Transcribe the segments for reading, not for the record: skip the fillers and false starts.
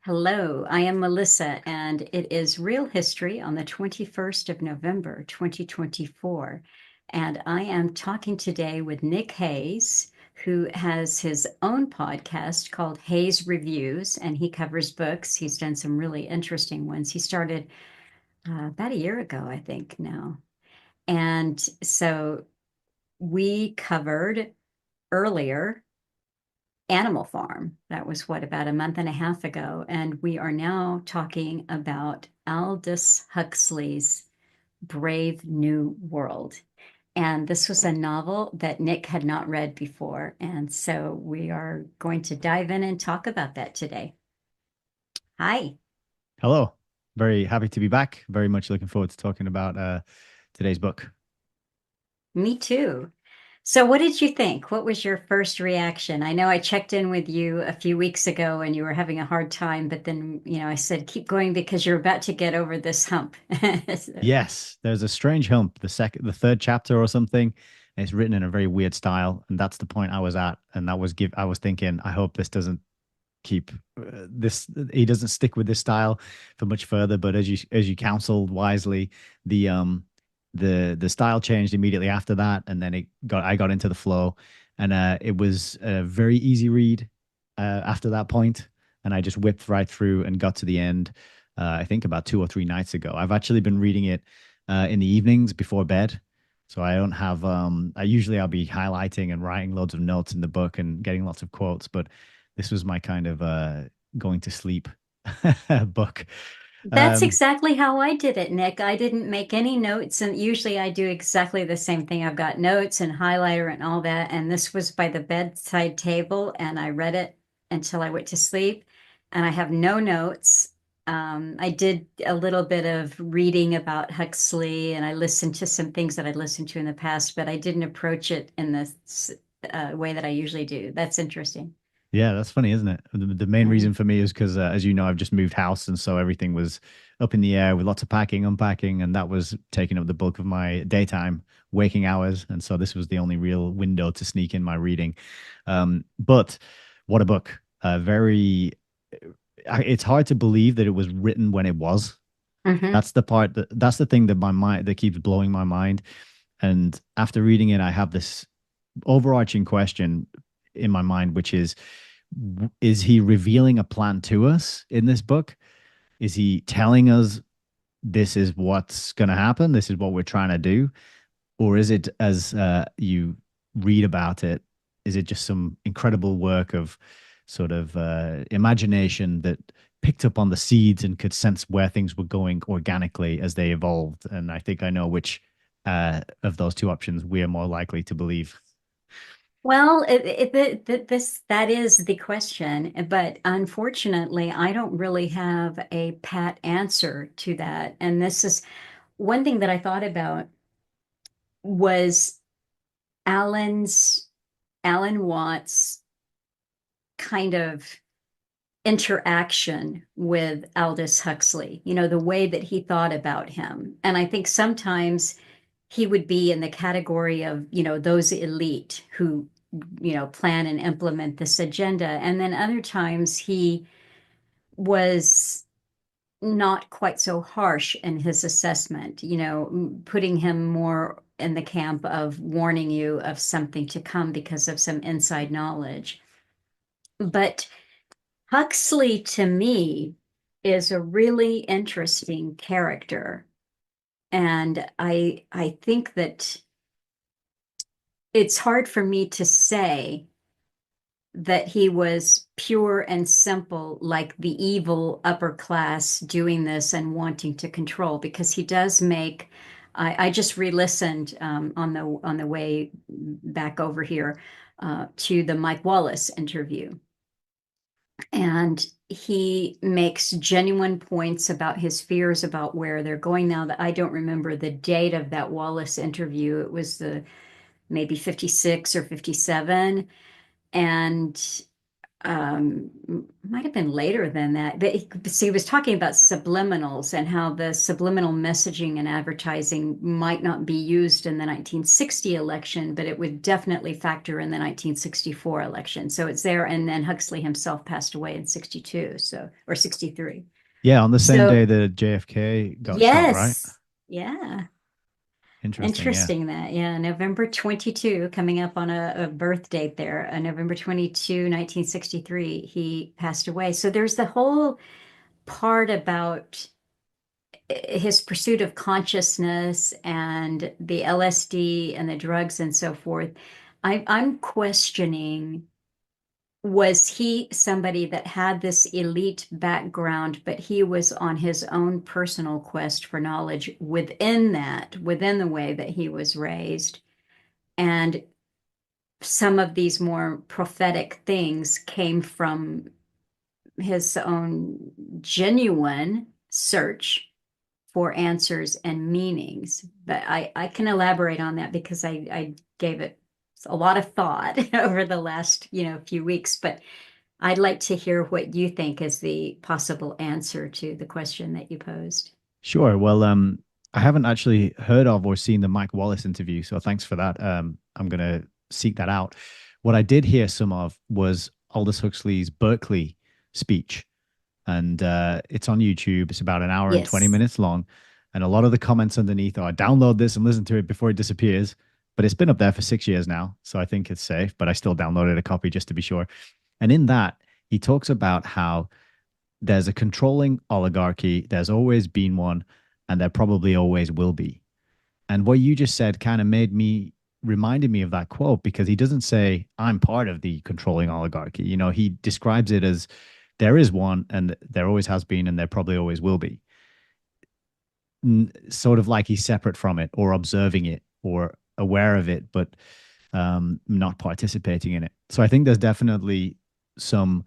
Hello, I am Melissa, and it is Real History on the 21st of November, 2024. And I am talking today with Nick Hayes, who has his own podcast called Hayes Reviews, and he covers books. He's done some really interesting ones. He started about a year ago, I think, now. And so we covered earlier Animal Farm. That was what, about a month and a half ago. And we are now talking about Aldous Huxley's Brave New World. And this was a novel that Nick had not read before. And so we are going to dive in and talk about that today. Hi. Hello. Very happy to be back. Very much looking forward to talking about today's book. Me too. So, what did you think? What was your first reaction? I know I checked in with you a few weeks ago and you were having a hard time, but then, I said, keep going because you're about to get over this hump. So, Yes, there's a strange hump, the third chapter or something. And it's written in a very weird style, and that's the point I was at. And I was thinking, I hope this doesn't keep this. He doesn't stick with this style for much further. But as you counseled wisely, the um the style changed immediately after that, and then I got into the flow, and it was a very easy read after that point, and I just whipped right through and got to the end. I think about 2 or 3 nights ago. I've actually been reading it in the evenings before bed. So I don't have I usually I'll be highlighting and writing loads of notes in the book and getting lots of quotes, but this was my kind of going to sleep book. that's Um, exactly how I did it, Nick. I didn't make any notes, and usually I do exactly the same thing. I've got notes and highlighter and all that, and this was by the bedside table, and I read it until I went to sleep, and I have no notes. I did a little bit of reading about Huxley, and I listened to some things that I'd listened to in the past, but I didn't approach it in the way that I usually do. That's interesting. Yeah, that's funny, isn't it? The main reason for me is because, as you know, I've just moved house, and so everything was up in the air with lots of packing, unpacking, and that was taking up the bulk of my daytime waking hours. And so this was the only real window to sneak in my reading. But what a book! Very. It's hard to believe that it was written when it was. Hmm. That's the thing that my mind that keeps blowing my mind. And after reading it, I have this overarching question in my mind, which is he revealing a plan to us in this book? Is he telling us this is what's going to happen? This is what we're trying to do? Or is it, as you read about it, is it just some incredible work of sort of imagination that picked up on the seeds and could sense where things were going organically as they evolved? And I think I know which of those two options we are more likely to believe. Well, that is the question, but unfortunately, I don't really have a pat answer to that. And this is one thing that I thought about was Alan's Alan Watts' kind of interaction with Aldous Huxley, the way that he thought about him. And I think sometimes he would be in the category of, those elite who, plan and implement this agenda. And then other times he was not quite so harsh in his assessment, putting him more in the camp of warning you of something to come because of some inside knowledge. But Huxley, to me, is a really interesting character. And I think that it's hard for me to say that he was pure and simple, like the evil upper class doing this and wanting to control, because he does make. I just re-listened on the way back over here to the Mike Wallace interview, and he makes genuine points about his fears about where they're going now. That I don't remember the date of that Wallace interview. It was the maybe 56 or 57, and might have been later than that. But see, he was talking about subliminals and how the subliminal messaging and advertising might not be used in the 1960 election, but it would definitely factor in the 1964 election. So it's there. And then Huxley himself passed away in 62, so or 63. Yeah, on the same day So that JFK got shot, right? yes, yeah. Interesting. Yeah. Interesting that, yeah, November 22, coming up on a birth date there, November 22, 1963, he passed away. So there's the whole part about his pursuit of consciousness and the LSD and the drugs and so forth. I'm questioning, was he somebody that had this elite background, but he was on his own personal quest for knowledge within that, within the way that he was raised? And some of these more prophetic things came from his own genuine search for answers and meanings. But I can elaborate on that because I gave it a lot of thought over the last, few weeks. But I'd like to hear what you think is the possible answer to the question that you posed. Sure. Well, I haven't actually heard of or seen the Mike Wallace interview, so thanks for that. I'm gonna seek that out. What I did hear some of was Aldous Huxley's Berkeley speech, and it's on YouTube. It's about an hour and 20 Yes. minutes long, and a lot of the comments underneath are download this and listen to it before it disappears. But it's been up there for 6 years now, so I think it's safe. But I still downloaded a copy just to be sure. And in that, he talks about how there's a controlling oligarchy. There's always been one, and there probably always will be. And what you just said kind of reminded me of that quote because he doesn't say, I'm part of the controlling oligarchy. He describes it as there is one, and there always has been, and there probably always will be. Sort of like he's separate from it or observing it or aware of it, but not participating in it. So I think there's definitely some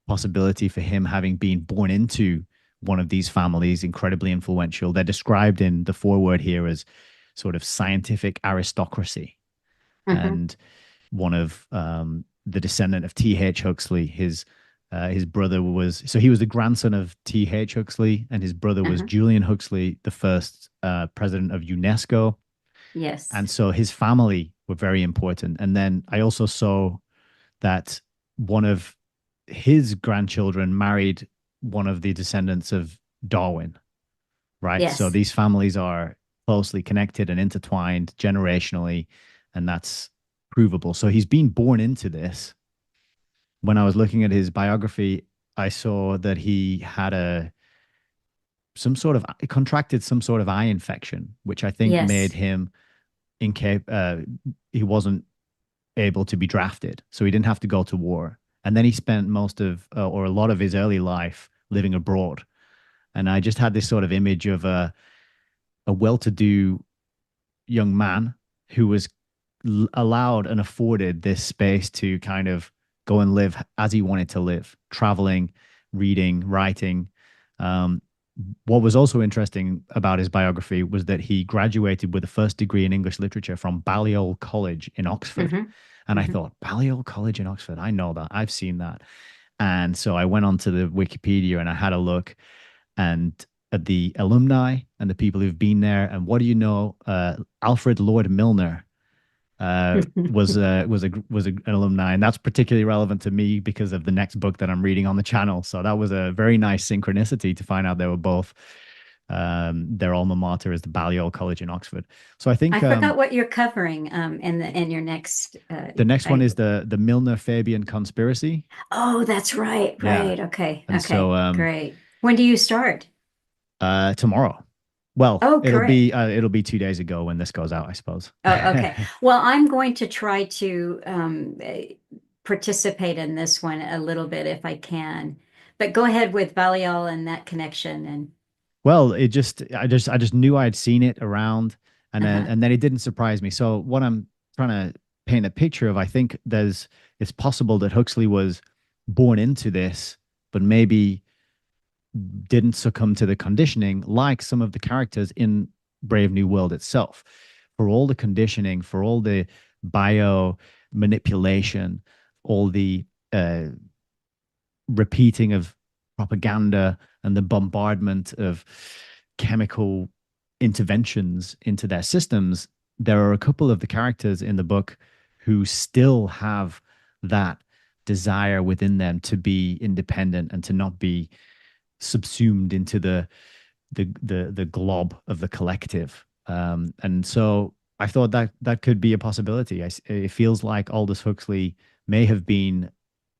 possibility for him having been born into one of these families, incredibly influential. They're described in the foreword here as sort of scientific aristocracy. Mm-hmm. And one of the descendant of T.H. Huxley, his brother was, so he was the grandson of T.H. Huxley, and his brother was Uh-huh. Julian Huxley, the first president of UNESCO. Yes. And so his family were very important. And then I also saw that one of his grandchildren married one of the descendants of Darwin, right? So Yes. these families are closely connected and intertwined generationally, and that's provable. So he's been born into this. When I was looking at his biography, I saw that he had a some sort of contracted some sort of eye infection, which I think made Yes. him incapable. He wasn't able to be drafted, so he didn't have to go to war. And then he spent most of or a lot of his early life living abroad. And I just had this sort of image of a well-to-do young man who was allowed and afforded this space to kind of go and live as he wanted to live, traveling, reading, writing. Um, what was also interesting about his biography was that he graduated with a first degree in English literature from Balliol College in Oxford. Mm-hmm. And I Mm-hmm. thought, Balliol College in Oxford, I know that. I've seen that. And so I went onto the Wikipedia and I had a look and at the alumni and the people who've been there. And what do you know? Alfred Lord Milner was an alumni, and that's particularly relevant to me because of the next book that I'm reading on the channel. So that was a very nice synchronicity to find out they were both their alma mater is the Balliol College in Oxford. So I I think forgot what you're covering in your next the next one I is the Milner Fabian conspiracy. oh, that's right. Yeah, Right. Okay. and so Okay. Great. When do you start? tomorrow. Well, Oh, it'll great. be 2 days ago when this goes out, I suppose. Oh, okay. Well, I'm going to try to participate in this one a little bit if I can. But go ahead with Balial and that connection and Well, I just knew I'd seen it around, and then uh-huh. and then it didn't surprise me. So what I'm trying to paint a picture of, I think it's possible that Huxley was born into this, but maybe didn't succumb to the conditioning like some of the characters in Brave New World itself. For all the conditioning, for all the bio manipulation, all the repeating of propaganda and the bombardment of chemical interventions into their systems, there are a couple of the characters in the book who still have that desire within them to be independent and to not be subsumed into the glob of the collective. And so I thought that that could be a possibility. It feels like Aldous Huxley may have been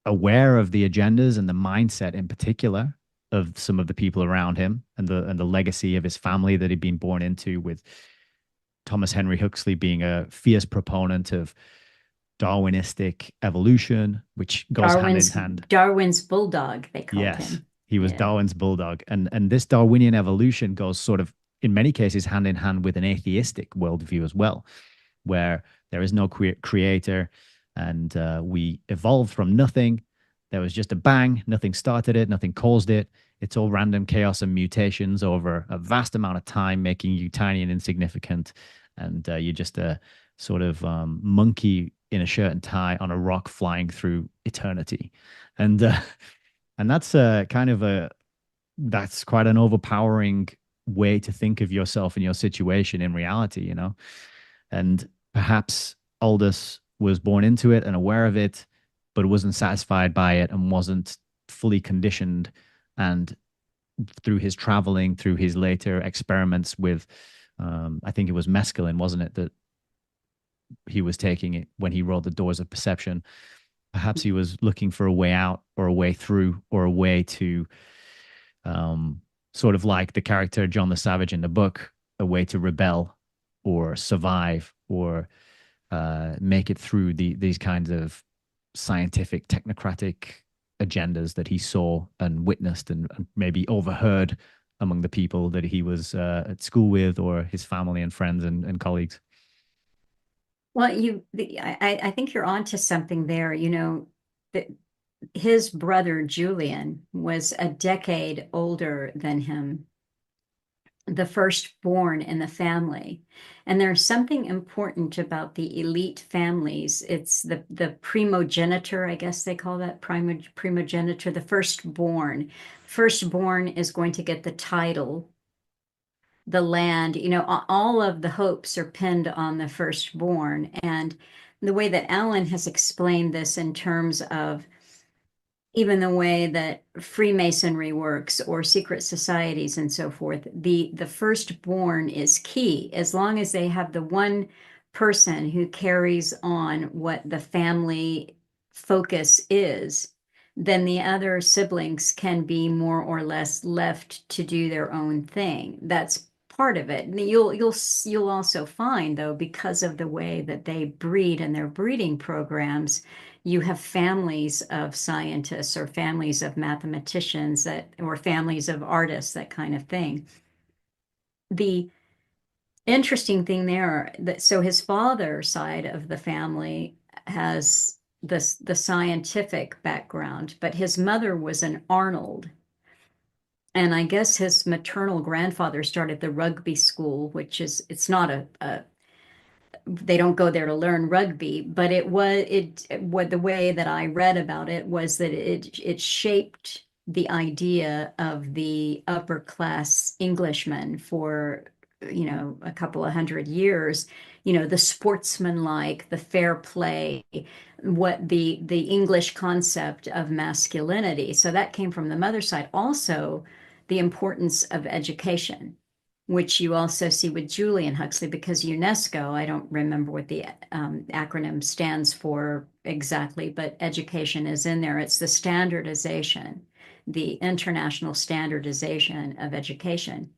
aware of the agendas and the mindset in particular of some of the people around him and the legacy of his family that he'd been born into, with Thomas Henry Huxley being a fierce proponent of Darwinistic evolution, which goes hand in Darwin's hand. Darwin's bulldog, they called Yes, him. he was Yeah. Darwin's bulldog, and this Darwinian evolution goes sort of in many cases hand in hand with an atheistic worldview as well, where there is no creator, and we evolved from nothing. There was just a bang, nothing started it, nothing caused it. It's all random chaos and mutations over a vast amount of time, making you tiny and insignificant, and you're just a sort of monkey in a shirt and tie on a rock flying through eternity, and and that's kind of a that's quite an overpowering way to think of yourself and your situation in reality, you know. And perhaps Aldous was born into it and aware of it, but wasn't satisfied by it and wasn't fully conditioned. And through his traveling, through his later experiments with, I think it was mescaline, wasn't it, that he was taking it when he wrote The Doors of Perception? Perhaps he was looking for a way out or a way through or a way to, sort of like the character John the Savage in the book, a way to rebel or survive or make it through these kinds of scientific, technocratic agendas that he saw and witnessed and maybe overheard among the people that he was at school with, or his family and friends and colleagues. Well, I think you're onto something there. That his brother Julian was a decade older than him, the firstborn in the family. And there's something important about the elite families. It's the primogenitor, I guess they call that primogenitor, the firstborn. Firstborn is going to get the title, the land. All of the hopes are pinned on the firstborn. And the way that Alan has explained this in terms of even the way that Freemasonry works or secret societies and so forth, the firstborn is key. As long as they have the one person who carries on what the family focus is, then the other siblings can be more or less left to do their own thing. That's part of it. You'll also find, though, because of the way that they breed and their breeding programs, you have families of scientists or families of mathematicians that, or families of artists, that kind of thing. The interesting thing there, that so his father's side of the family has the scientific background, but his mother was an Arnold. And I guess his maternal grandfather started the rugby school, which is, it's not a they don't go there to learn rugby, but what the way that I read about it was that it shaped the idea of the upper class Englishman for a couple of hundred years. The sportsmanlike, the fair play, what the English concept of masculinity. So that came from the mother side. Also, the importance of education, which you also see with Julian Huxley, because UNESCO, I don't remember what the acronym stands for exactly, but education is in there. It's the standardization, the international standardization of education.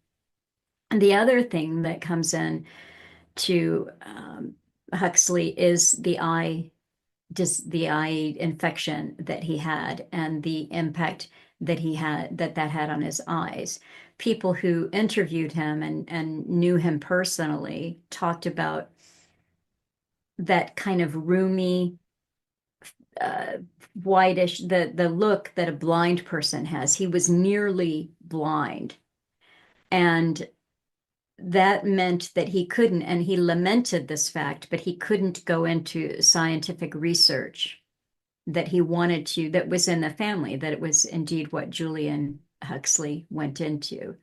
And the other thing that comes in to Huxley is the eye infection that he had and the impact that had on his eyes. People who interviewed him and knew him personally talked about that kind of roomy, uh, whitish, the look that a blind person has. He was nearly blind, and that meant that he couldn't, and he lamented this fact, but he couldn't go into scientific research that he wanted to, that was in the family, that it was indeed what Julian Huxley went into.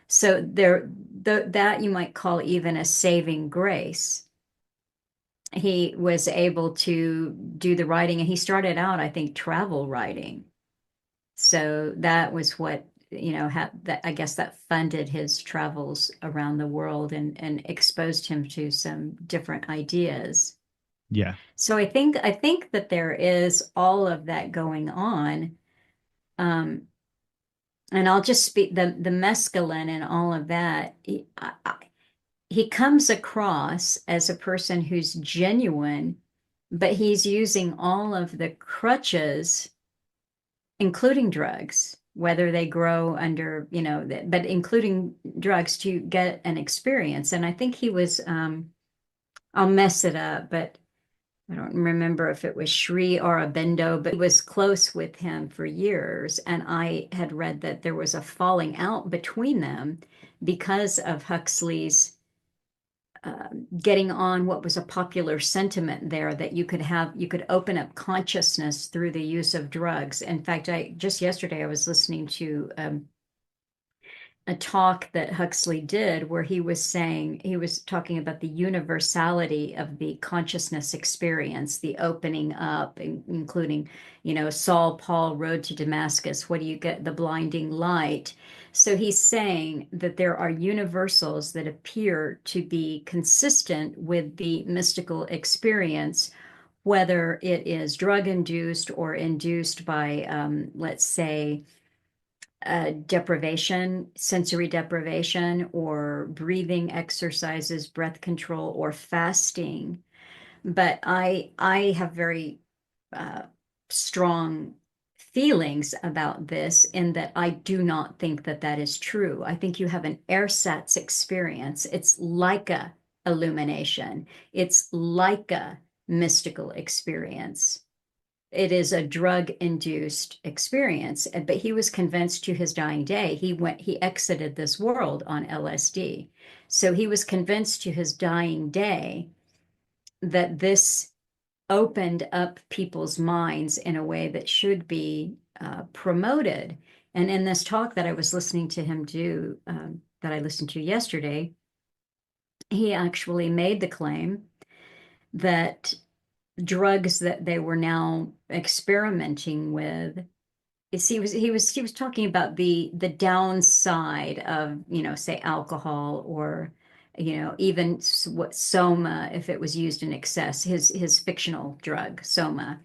So that you might call even a saving grace. He was able to do the writing, and he started out, I think, travel writing. So that was what, that I guess that funded his travels around the world and exposed him to some different ideas. Yeah. So I think that there is all of that going on. Um, and I'll just speak the mescaline and all of that. He comes across as a person who's genuine, but he's using all of the crutches, including drugs, whether they grow under, but including drugs to get an experience. And I think he was, I'll mess it up, but I don't remember if it was Sri Aurobindo, but he was close with him for years. And I had read that there was a falling out between them because of Huxley's getting on what was a popular sentiment there, that you could open up consciousness through the use of drugs. In fact, I just yesterday I was listening to a talk that Huxley did where he was talking about the universality of the consciousness experience, the opening up, including, Saul, Paul, road to Damascus. What do you get? The blinding light. So he's saying that there are universals that appear to be consistent with the mystical experience, whether it is drug induced or induced by, let's say, deprivation, sensory deprivation, or breathing exercises, breath control, or fasting. But I have very uh, strong feelings about this in that I do not think that that is true. I think you have an ersatz experience. It's like a illumination. It's like a mystical experience. It is a drug induced experience, but he was convinced to his dying day. He exited this world on LSD. So he was convinced to his dying day that this opened up people's minds in a way that should be promoted. And in this talk that I was listening to him do, that I listened to yesterday, he actually made the claim that drugs that they were now experimenting with, he was talking about the downside of, say alcohol, or even what soma, if it was used in excess, his fictional drug soma,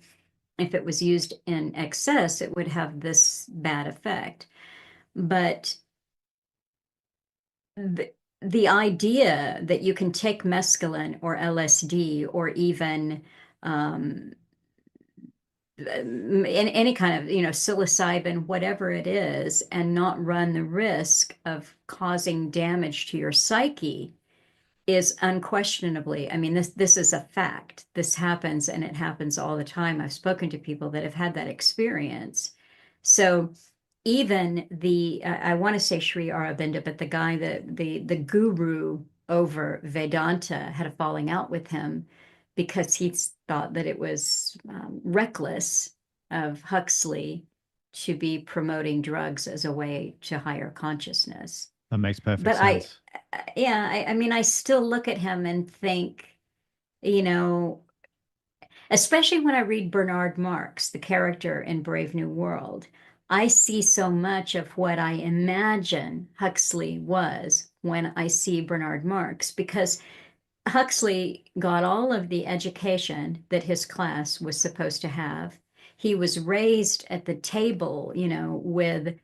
if it was used in excess, it would have this bad effect. But the idea that you can take mescaline or LSD or even in any kind of, psilocybin, whatever it is, and not run the risk of causing damage to your psyche is unquestionably, I mean, this is a fact. This happens, and it happens all the time. I've spoken to people that have had that experience. So even I want to say Sri Aurobindo, but the guy, the guru over Vedanta, had a falling out with him because he thought that it was reckless of Huxley to be promoting drugs as a way to higher consciousness. That makes perfect But I, sense. yeah, I mean, I still look at him and think, you know, especially when I read Bernard Marx, the character in Brave New World, I see so much of what I imagine Huxley was when I see Bernard Marx, because Huxley got all of the education that his class was supposed to have. He was raised at the table, with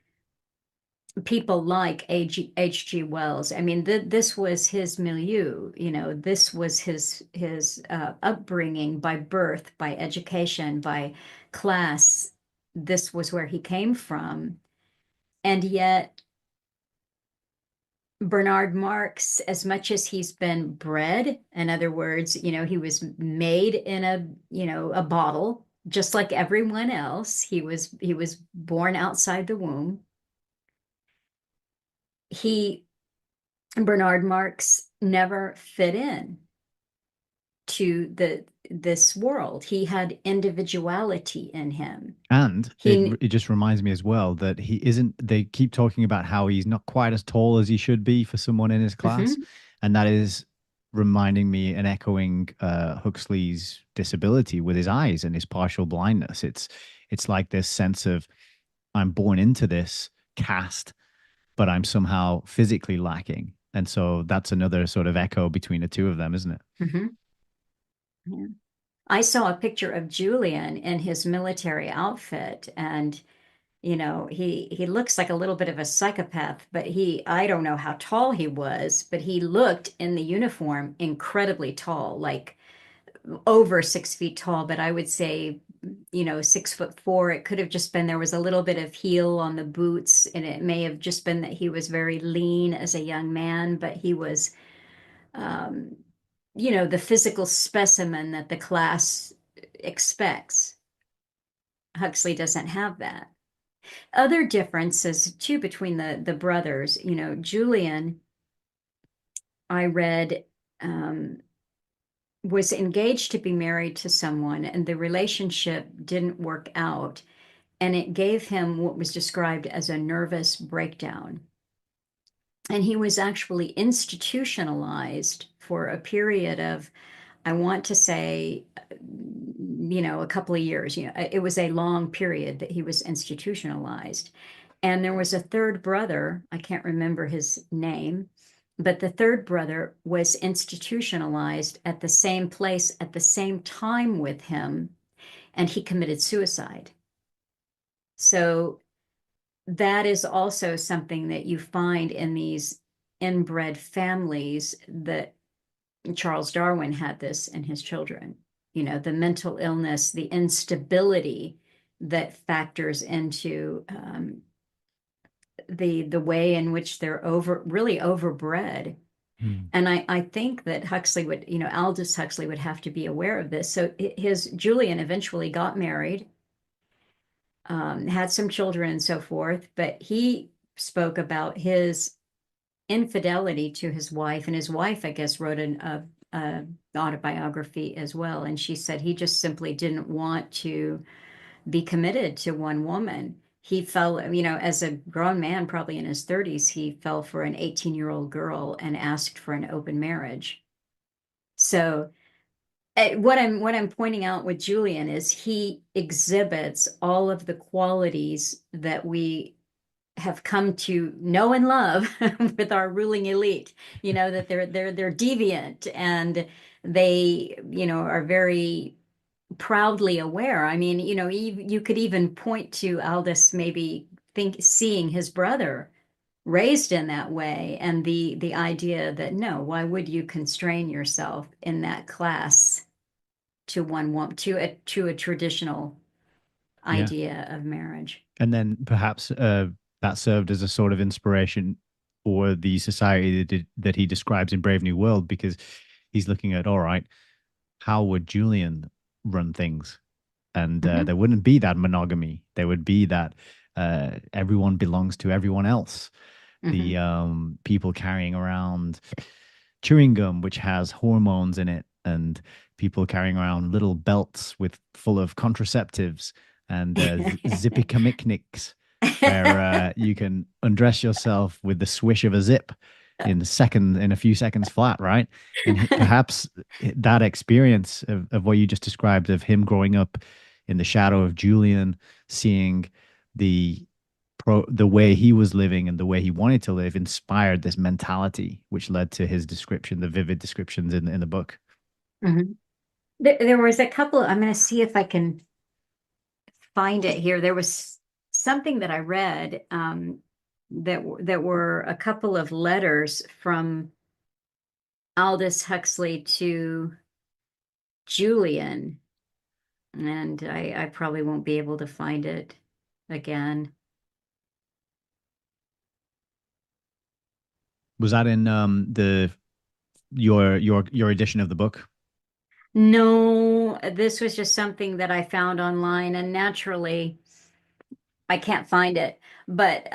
people like H.G. Wells. I mean, this was his milieu, this was his upbringing, by birth, by education, by class. This was where he came from. And yet, Bernard Marx, as much as he's been bred, in other words, he was made in a bottle, just like everyone else. He was born outside the womb. He Bernard Marx never fit in. to this world. He had individuality in him. And He it just reminds me as well that he isn't, they keep talking about how he's not quite as tall as he should be for someone in his class. Mhm, And that is reminding me and echoing Huxley's disability with his eyes and his partial blindness. It's like this sense of I'm born into this cast, but I'm somehow physically lacking. And so that's another sort of echo between the two of them, isn't it? mhm. Yeah. I saw a picture of Julian in his military outfit, and he looks like a little bit of a psychopath, but I don't know how tall he was, but he looked in the uniform incredibly tall, like over 6 feet tall, but I would say, 6'4". It could have just been there was a little bit of heel on the boots, and it may have just been that he was very lean as a young man, but he was, um, the physical specimen that the class expects. Huxley doesn't have that. Other differences too between the brothers, Julian, I read, um, was engaged to be married to someone, and the relationship didn't work out, and it gave him what was described as a nervous breakdown. And he was actually institutionalized for a period of, I want to say, a couple of years. It was a long period that he was institutionalized. And there was a third brother, I can't remember his name, but the third brother was institutionalized at the same place at the same time with him, and he committed suicide. So that is also something that you find in these inbred families that Charles Darwin had this in his children. The mental illness, the instability that factors into the way in which they're really overbred. Hmm. And I think that Huxley would, Aldous Huxley would have to be aware of this. So his Julian eventually got married, had some children and so forth, but he spoke about his infidelity to his wife, and his wife, I guess, wrote a autobiography as well. And she said he just simply didn't want to be committed to one woman. He fell, as a grown man, probably in his 30s, he fell for an 18-year-old girl and asked for an open marriage. So what I'm pointing out with Julian is he exhibits all of the qualities that we have come to know and love with our ruling elite. That they're deviant, and they are very proudly aware. I mean, you could even point to Aldous maybe seeing his brother raised in that way, and the idea that no, why would you constrain yourself in that class to one woman, to a traditional Yeah. idea of marriage? And then perhaps that served as a sort of inspiration for the society that he describes in Brave New World, because he's looking at, all right, how would Julian run things? And Hmm. there wouldn't be that monogamy. There would be that everyone belongs to everyone else. The Hmm. people carrying around chewing gum, which has hormones in it, and people carrying around little belts with full of contraceptives and zippy kamikniks, where you can undress yourself with the swish of a zip in a few seconds flat, right? And perhaps that experience of what you just described of him growing up in the shadow of Julian, seeing the the way he was living and the way he wanted to live inspired this mentality, which led to his description, the vivid descriptions in the book. Hmm. There was a couple, I'm going to see if I can find it here. There was something that I read, that were a couple of letters from Aldous Huxley to Julian, and I probably won't be able to find it again. Was that in the your edition of the book? No, this was just something that I found online, and naturally, I can't find it. But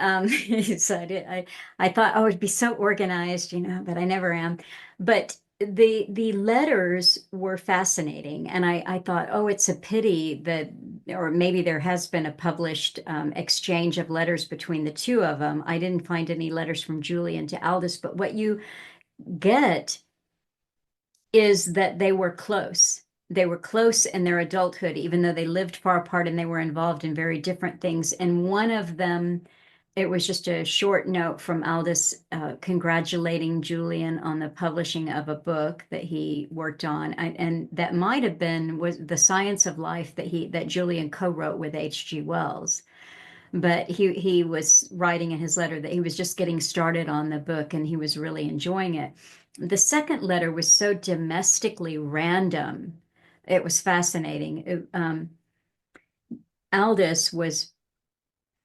so I thought, oh, it'd be so organized, but I never am. But the letters were fascinating, and I thought, oh, it's a pity that, or maybe there has been a published exchange of letters between the two of them. I didn't find any letters from Julian to Aldous, but what you get is that they were close. They were close in their adulthood, even though they lived far apart and they were involved in very different things. And one of them, it was just a short note from Aldous congratulating Julian on the publishing of a book that he worked on, and that might have been was The Science of Life that Julian co-wrote with H.G. Wells. But he was writing in his letter that he was just getting started on the book and he was really enjoying it. The second letter was so domestically random. It was fascinating. Aldous was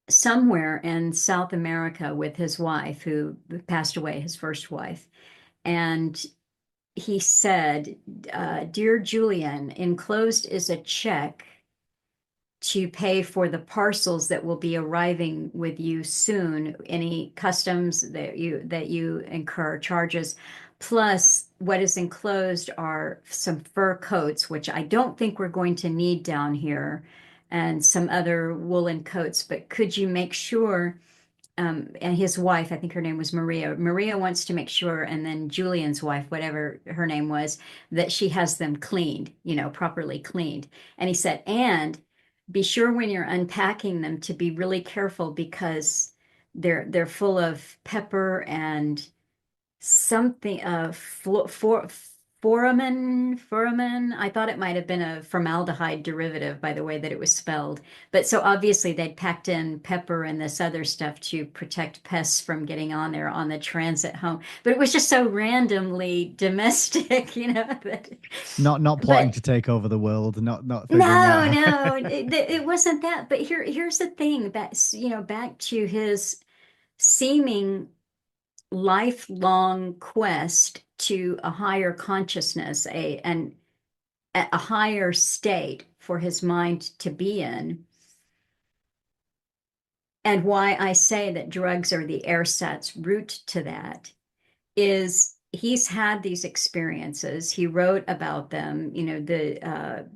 somewhere in South America with his wife, who passed away, his first wife. And he said, Dear Julian, enclosed is a check to pay for the parcels that will be arriving with you soon, any customs that you incur charges. Plus, what is enclosed are some fur coats, which I don't think we're going to need down here, and some other woolen coats. But could you make sure, and his wife, I think her name was Maria. Maria wants to make sure, and then Julian's wife, whatever her name was, that she has them cleaned, properly cleaned. And he said, and be sure when you're unpacking them to be really careful because they're full of pepper and something foramen. I thought it might have been a formaldehyde derivative by the way that it was spelled. But so obviously they'd packed in pepper and this other stuff to protect pests from getting on there on the transit home. But it was just so randomly domestic, that, Not plotting but to take over the world, not figuring no, out. no, it wasn't that. But here's the thing that, back to his seeming lifelong quest to a higher consciousness, a higher state for his mind to be in. And why I say that drugs are the ersatz route to that is he's had these experiences. He wrote about them, the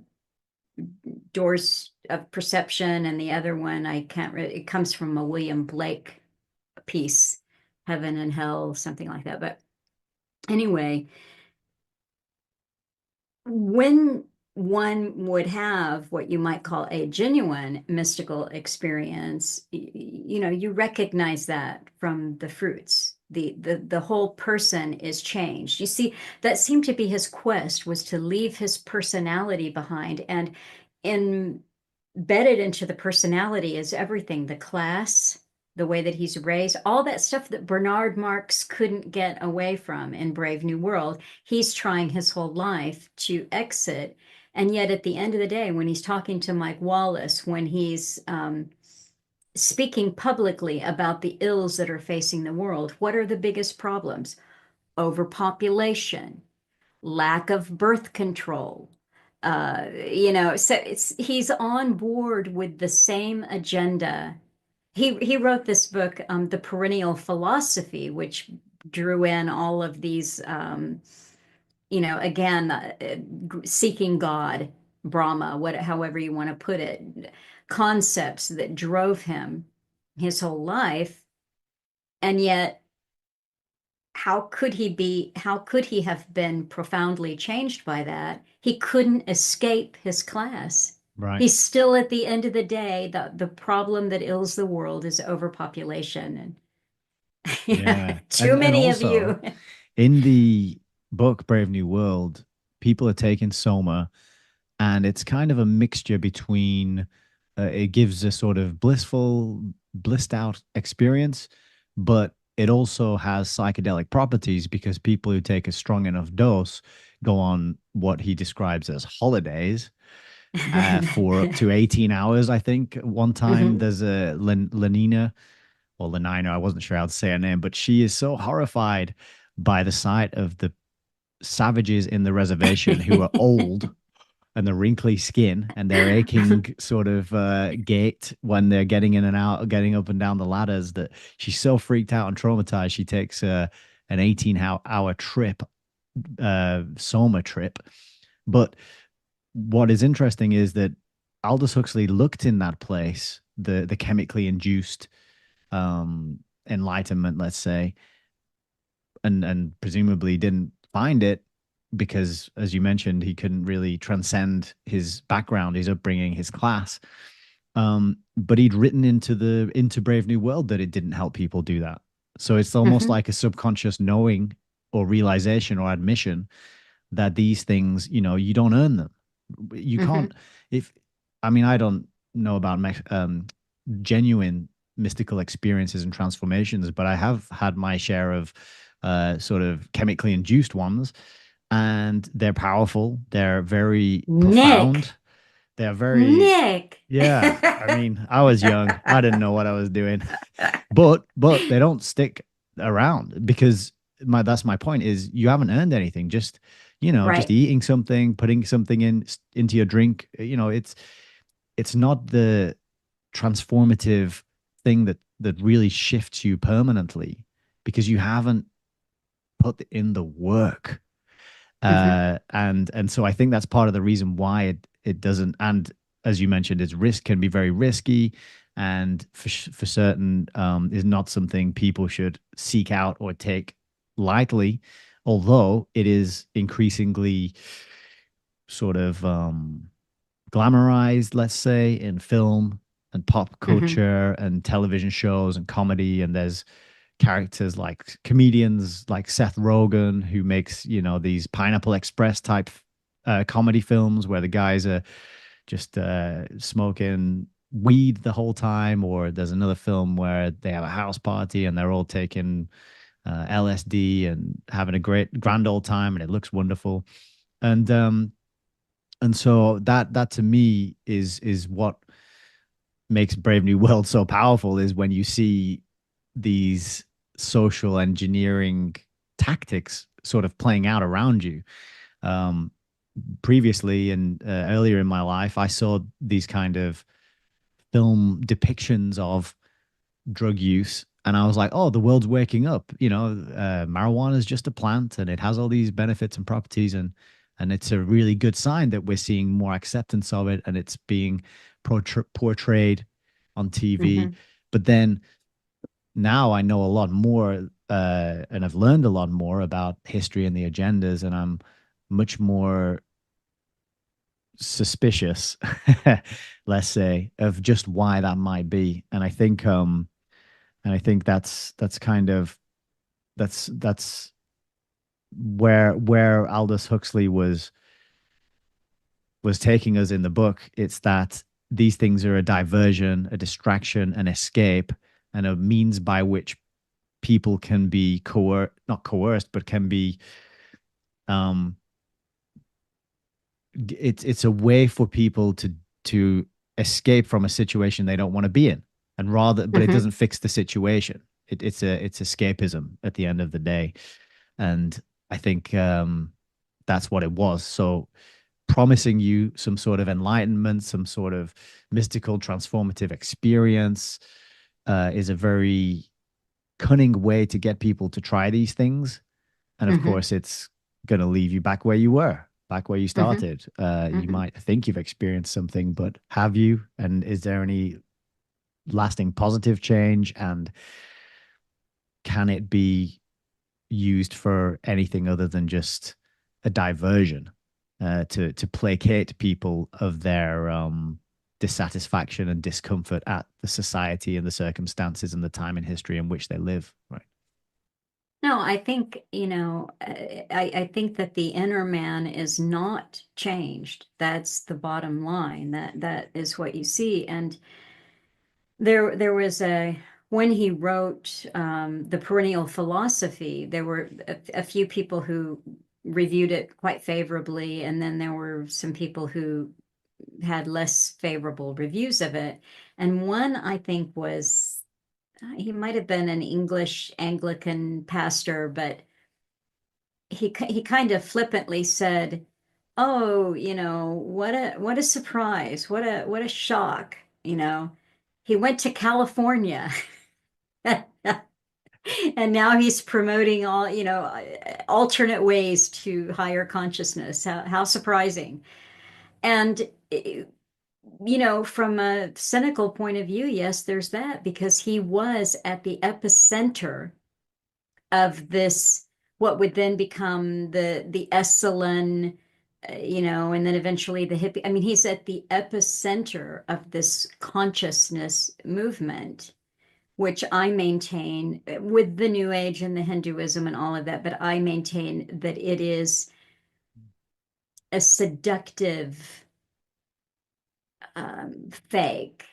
Doors of Perception, and the other one, I can't really, it comes from a William Blake piece, Heaven and Hell, something like that. But anyway, when one would have what you might call a genuine mystical experience, you recognize that from the fruits. The whole person is changed. You see, that seemed to be his quest, was to leave his personality behind. And embedded into the personality is everything, the class, the way that he's raised, all that stuff that Bernard Marx couldn't get away from in Brave New World. He's trying his whole life to exit. And yet, at the end of the day, when he's talking to Mike Wallace, when he's speaking publicly about the ills that are facing the world, what are the biggest problems? Overpopulation, lack of birth control. So he's on board with the same agenda. He wrote this book, The Perennial Philosophy, which drew in all of these, again, seeking God, Brahma, however you want to put it, concepts that drove him his whole life. And yet, how could he have been profoundly changed by that? He couldn't escape his class. Right. He's still, at the end of the day, the problem that ills the world is overpopulation, and Yeah. too And many of also you. in the book Brave New World, people are taking Soma, and it's kind of a mixture between it gives a sort of blissful, blissed out experience, but it also has psychedelic properties because people who take a strong enough dose go on what he describes as holidays for up to 18 hours. I think one time Mhm. there's a Lenina or Lenina, I wasn't sure how to say her name, but she is so horrified by the sight of the savages in the reservation who are old and the wrinkly skin and their aching sort of gait when they're getting in and out, getting up and down the ladders, that she's so freaked out and traumatized. She takes an 18-hour trip Soma trip. But what is interesting is that Aldous Huxley looked in that place, the chemically induced enlightenment, let's say, and presumably didn't find it because, as you mentioned, he couldn't really transcend his background, his upbringing, his class. But he'd written into Brave New World that it didn't help people do that. So it's almost Hmm. like a subconscious knowing or realization or admission that these things, you don't earn them. You can't. Hmm. If I mean, I don't know about genuine mystical experiences and transformations, but I have had my share of sort of chemically induced ones, and they're powerful. They're very profound. Nick, They're very, Nick. yeah. I mean, I was young. I didn't know what I was doing, but they don't stick around because that's my point is you haven't earned anything. Just just Right. eating something, putting something into your drink. It's not the transformative thing that really shifts you permanently because you haven't put in the work. Hmm. And so I think that's part of the reason why it doesn't. And as you mentioned, its risk can be very risky, and for certain is not something people should seek out or take lightly. Although it is increasingly sort of glamorized, let's say, in film and pop Hmm. culture and television shows and comedy. And there's characters like comedians like Seth Rogen, who makes, these Pineapple Express type comedy films where the guys are just smoking weed the whole time. Or there's another film where they have a house party and they're all taking LSD and having a great grand old time and it looks wonderful. And so that to me is what makes Brave New World so powerful is when you see these social engineering tactics sort of playing out around you. Um, Previously and earlier in my life, I saw these kind of film depictions of drug use. And I was like, oh, the world's waking up. Marijuana is just a plant and it has all these benefits and properties. And it's a really good sign that we're seeing more acceptance of it and it's being portrayed on TV. Hmm. But then now I know a lot more and I've learned a lot more about history and the agendas. And I'm much more suspicious, let's say, of just why that might be. And I think that's kind of that's where Aldous Huxley was taking us in the book. It's that these things are a diversion, a distraction, an escape, and a means by which people can be not coerced, but can be um it's a way for people to escape from a situation they don't want to be in. And but it Hmm. doesn't fix the situation. It's escapism at the end of the day. And I think that's what it was. So promising you some sort of enlightenment, some sort of mystical transformative experience is a very cunning way to get people to try these things. And of Hmm. course, it's going to leave you back where you were, back where you Hmm. started. You Hmm. might think you've experienced something, but have you? And is there any lasting positive change? And can it be used for anything other than just a diversion to placate people of their dissatisfaction and discomfort at the society and the circumstances and the time in history in which they live? Right. No, I think, I think that the inner man is not changed. That's the bottom line. That is what you see. And there was when he wrote the Perennial Philosophy, there were a few people who reviewed it quite favorably, and then there were some people who had less favorable reviews of it. And one I think was he might have been an English Anglican pastor, but he kind of flippantly said, "Oh, what a surprise, what a shock, you know." He went to California. And And now he's promoting all, alternate ways to higher consciousness. How surprising. And, from a cynical point of view, yes, there's that because he was at the epicenter of this, what would then become the Esalen, and then eventually the hippie. I mean, he's at the epicenter of this consciousness movement, which I maintain with the New Age and the Hinduism and all of that, but I maintain that it is a seductive fake.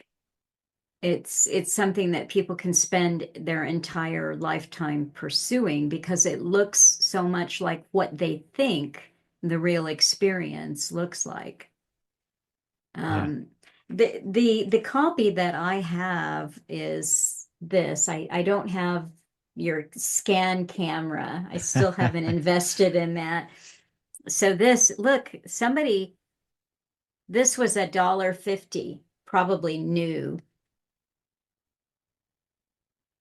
It's something that people can spend their entire lifetime pursuing because it looks so much like what they think the real experience looks like. Yeah. Um, the copy that I have is this. I don't have your scan camera. I still haven't invested in that. So this, look, this was $1.50, probably new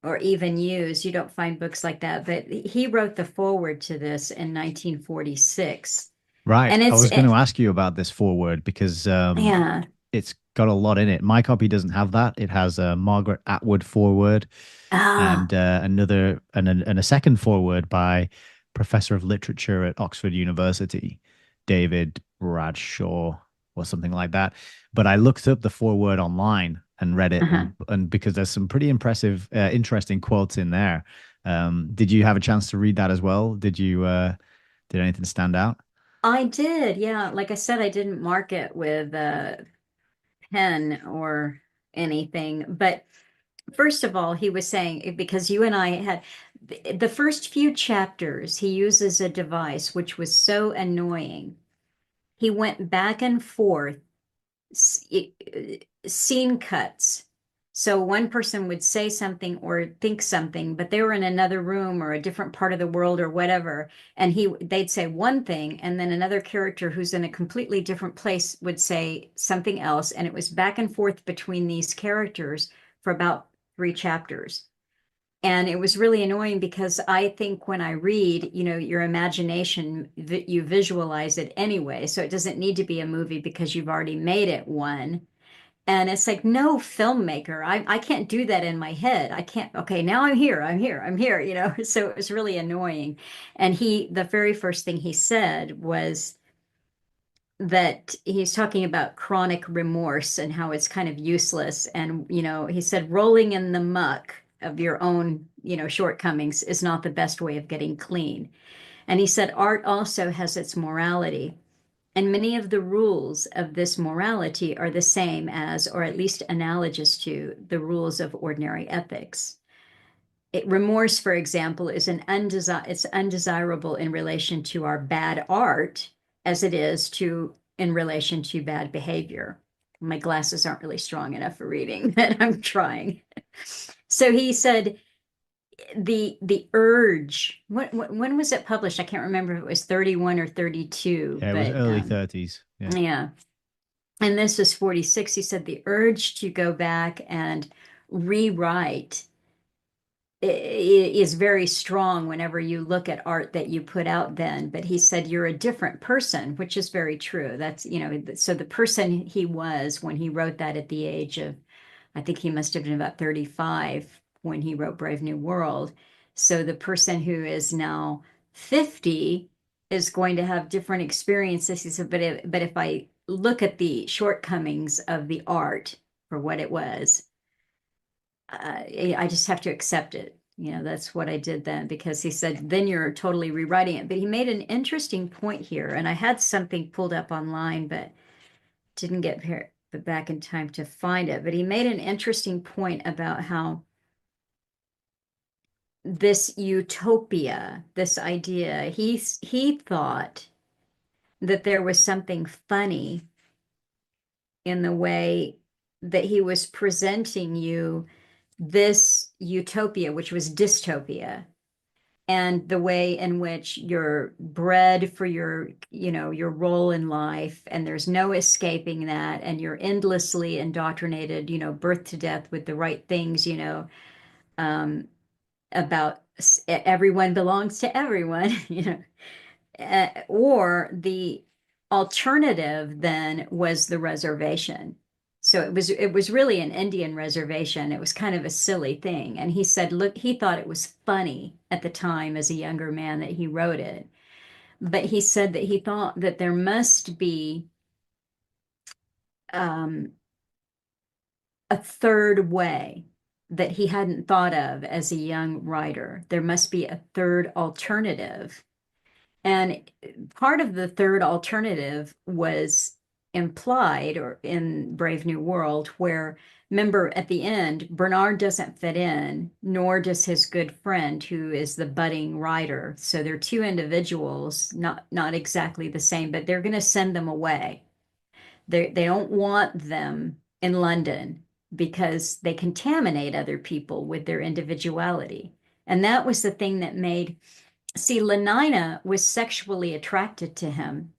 or even used. You don't find books like that, but he wrote the foreword to this in 1946. Right. And I it's was going to it, ask you about this foreword because yeah. it's got a lot in it. My copy doesn't have that. It has a Margaret Atwood foreword Ah, and and a second foreword by Professor of Literature at Oxford University, David Bradshaw or something like that. But I looked up the foreword online and read it, uh-huh. and because there's some pretty impressive, interesting quotes in there. Did you have a chance to read that as well? Did anything stand out? I did, yeah. Like I said, I didn't mark it with a pen or anything. But first of all, he was saying, because you and I had the first few chapters, he uses a device which was so annoying. He went back and forth scene cuts. So one person would say something or think something, but they were in another room or a different part of the world or whatever, and they'd say one thing, and then another character who's in a completely different place would say something else, and it was back and forth between these characters for about 3 chapters. And it was really annoying because I think when I read, your imagination, you visualize it anyway. So it doesn't need to be a movie because you've already made it one. And it's like, no, filmmaker, I can't do that in my head. I can't, okay, now I'm here, So it was really annoying. And the very first thing he said was that he's talking about chronic remorse and how it's kind of useless. And, he said, rolling in the muck of your own, shortcomings is not the best way of getting clean. And he said, art also has its morality. And many of the rules of this morality are the same as, or at least analogous to, the rules of ordinary ethics. Remorse, for example, it's undesirable in relation to our bad art as it is to in relation to bad behavior. My glasses aren't really strong enough for reading, but I'm trying. So he said the urge. When was it published? I can't remember if it was 31 or 32, Yeah, it was but early 30s. Yeah. yeah. And this is 46. He said the urge to go back and rewrite is very strong whenever you look at art that you put out then. But he said you're a different person, which is very true. That's, so the person he was when he wrote that at the age of, I think he must have been about 35 when he wrote Brave New World. So the person who is now 50 is going to have different experiences. He said, but if I look at the shortcomings of the art for what it was, I just have to accept it. That's what I did then because he said, then you're totally rewriting it. But he made an interesting point here, and I had something pulled up online, but didn't get back in time to find it. But he made an interesting point about how this utopia, this idea, he thought that there was something funny in the way that he was presenting you this utopia, which was dystopia, and the way in which you're bred for your role in life, and there's no escaping that, and you're endlessly indoctrinated, birth to death with the right things, um, about everyone belongs to everyone, or the alternative then was the reservation. So it was really an Indian reservation. It was kind of a silly thing. And he said, look, he thought it was funny at the time as a younger man that he wrote it. But he said that he thought that there must be um, a third way that he hadn't thought of as a young writer. There must be a third alternative. And part of the third alternative was implied or in Brave New World, where remember at the end, Bernard doesn't fit in, nor does his good friend, who is the budding writer. So they're two individuals, not exactly the same, but they're going to send them away. They don't want them in London because they contaminate other people with their individuality. And that was the thing that made, see, Lenina was sexually attracted to him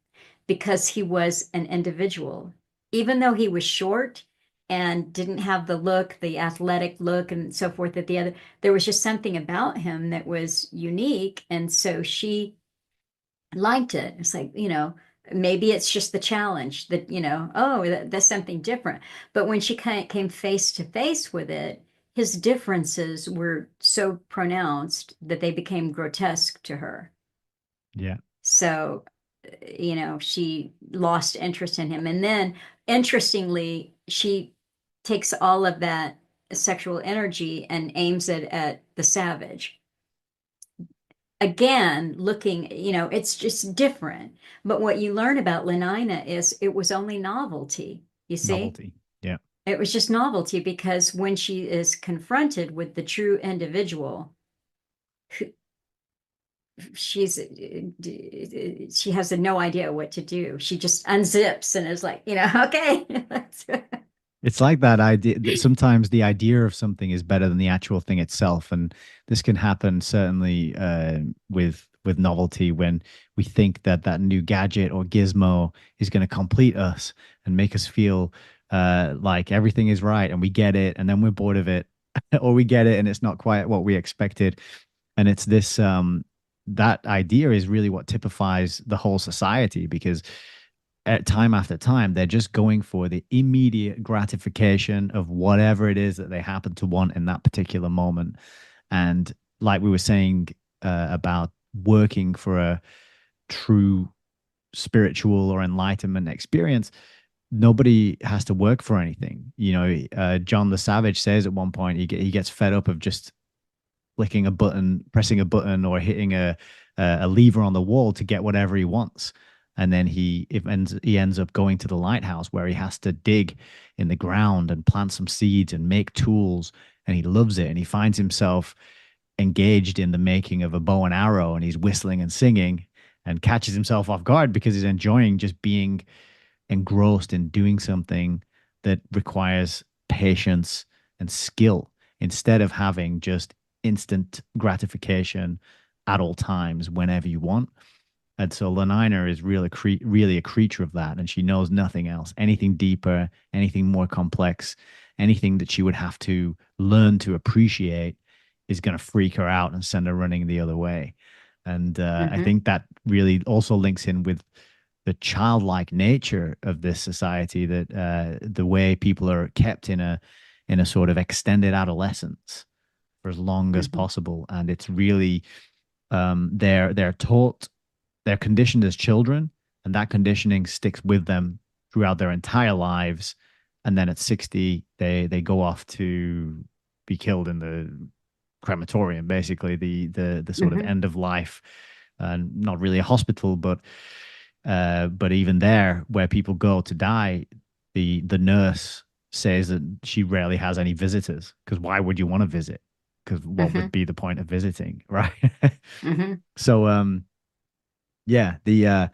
because he was an individual. Even though he was short and didn't have the look, the athletic look, and so forth that the other, there was just something about him that was unique. And so she liked it. It's like, maybe it's just the challenge that, oh, that's something different. But when she kind of came face to face with it, his differences were so pronounced that they became grotesque to her. Yeah. So, she lost interest in him. And then, interestingly, she takes all of that sexual energy and aims it at the savage. Again, looking, it's just different. But what you learn about Lenina is it was only novelty, you see? Novelty. Yeah. It was just novelty because when she is confronted with the true individual, she's she has no idea what to do. She just unzips and is like, okay. It's like that idea that sometimes the idea of something is better than the actual thing itself, and this can happen certainly with novelty when we think that that new gadget or gizmo is going to complete us and make us feel like everything is right, and we get it, and then we're bored of it, or we get it and it's not quite what we expected, and it's this that idea is really what typifies the whole society because at time after time, they're just going for the immediate gratification of whatever it is that they happen to want in that particular moment. And like we were saying about working for a true spiritual or enlightenment experience, nobody has to work for anything. John the Savage says at one point he gets fed up of just flicking a button, pressing a button, or hitting a lever on the wall to get whatever he wants. And then he ends up going to the lighthouse where he has to dig in the ground and plant some seeds and make tools. And he loves it. And he finds himself engaged in the making of a bow and arrow. And he's whistling and singing and catches himself off guard because he's enjoying just being engrossed in doing something that requires patience and skill instead of having just instant gratification at all times whenever you want. And so Lenina is really a creature of that, and she knows nothing else. Anything deeper, anything more complex, anything that she would have to learn to appreciate is going to freak her out and send her running the other way. And I Hmm. think that really also links in with the childlike nature of this society, that the way people are kept in a sort of extended adolescence for as long as Hmm. possible, and it's really they're taught, they're conditioned as children, and that conditioning sticks with them throughout their entire lives. And then at 60, they go off to be killed in the crematorium, basically the sort of Hmm. end of life, not really a hospital, but even there, where people go to die, the nurse says that she rarely has any visitors because why would you want to visit? Because what would Hmm. be the point of visiting, right? Hmm. So yeah, the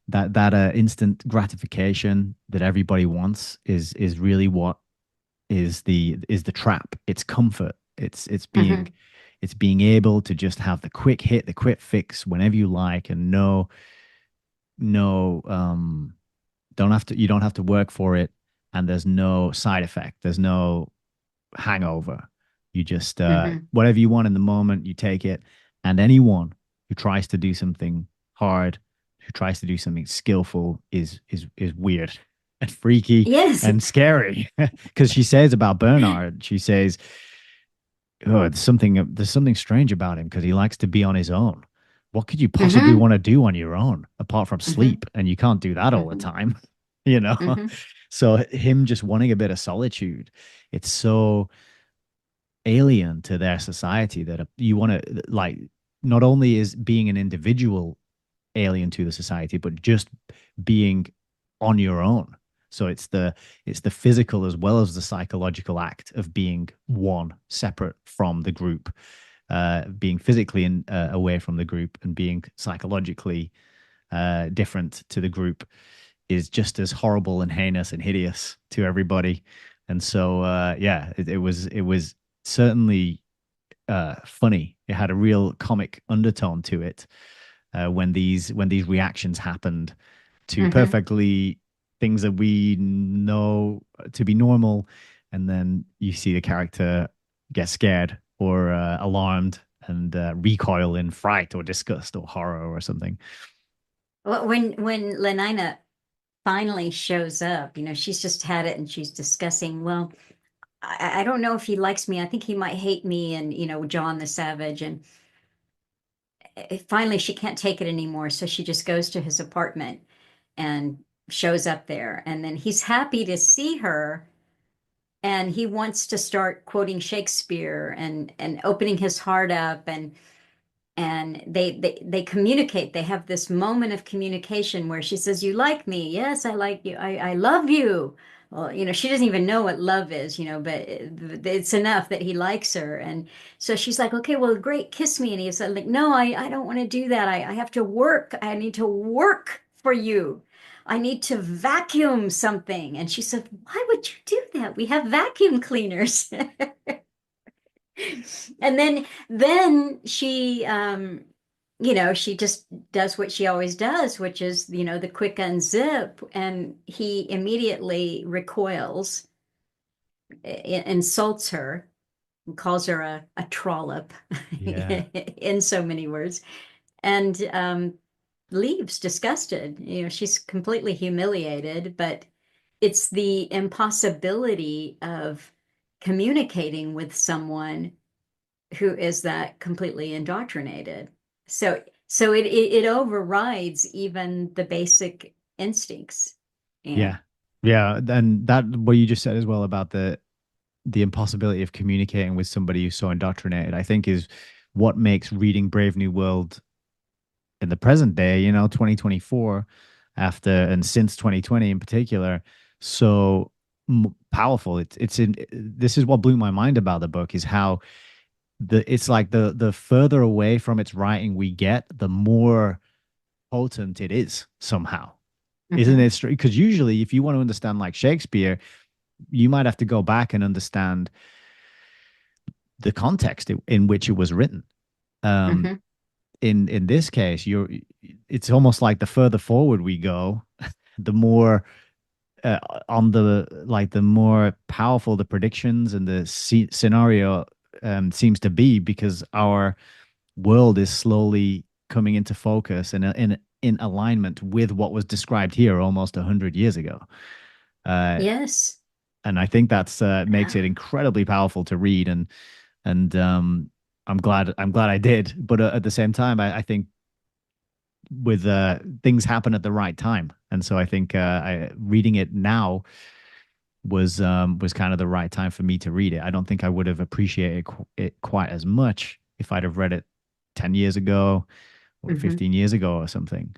that instant gratification that everybody wants is really what is the trap. It's comfort. Hmm. It's being able to just have the quick hit, the quick fix whenever you like, and no you don't have to work for it, and there's no side effect. There's no hangover. You just Hmm. whatever you want in the moment, you take it. And anyone who tries to do something hard, who tries to do something skillful, is weird and freaky Yes. and scary. Because she says about Bernard, she says, "Oh, there's something strange about him because he likes to be on his own. What could you possibly Hmm. want to do on your own apart from Hmm. sleep? And you can't do that all the Hmm. time, you know." Hmm. So him just wanting a bit of solitude, it's so alien to their society that you want to like. Not only is being an individual alien to the society, but just being on your own. So it's the physical as well as the psychological act of being one, separate from the group, being physically away from the group and being psychologically different to the group is just as horrible and heinous and hideous to everybody. And so, yeah, it was certainly funny. It had a real comic undertone to it when these reactions happened to Hmm. perfectly things that we know to be normal, and then you see the character get scared or alarmed and recoil in fright or disgust or horror or something. Well, when Lenina finally shows up, she's just had it and she's discussing, well, I don't know if he likes me. I think he might hate me and, John the Savage. And finally she can't take it anymore. So she just goes to his apartment and shows up there. And then he's happy to see her. And he wants to start quoting Shakespeare and opening his heart up, and they communicate. They have this moment of communication where she says, "You like me? Yes, I like you. I love you." Well, she doesn't even know what love is, but it's enough that he likes her. And so she's like, "Okay, well, great, kiss me." And he's like, "No, I don't want to do that. I have to work. I need to work for you. I need to vacuum something." And she said, "Why would you do that? We have vacuum cleaners." And then she she just does what she always does, which is, the quick unzip, and he immediately recoils, insults her, and calls her a trollop Yeah. in so many words, and leaves disgusted. She's completely humiliated, but it's the impossibility of communicating with someone who is that completely indoctrinated. So it overrides even the basic instincts. Yeah. Yeah. Yeah. And that what you just said as well about the impossibility of communicating with somebody who's so indoctrinated, I think is what makes reading Brave New World in the present day, 2024, after and since 2020 in particular, so powerful. This is what blew my mind about the book is how it's like the further away from its writing we get, the more potent it is somehow. Isn't Hmm. it? Because usually, if you want to understand like Shakespeare, you might have to go back and understand the context in which it was written. Um, Hmm. in this case, it's almost like the further forward we go, the more uh, on the like the more powerful the predictions and the scenario seems to be because our world is slowly coming into focus and in alignment with what was described here almost 100 years ago. Uh, Yes. and I think that's makes Yeah. it incredibly powerful to read, and I'm glad I did. But at the same time, I think with things happen at the right time, and so I think reading it now was kind of the right time for me to read it. I don't think I would have appreciated it quite as much if I'd have read it 10 years ago or Hmm. 15 years ago or something.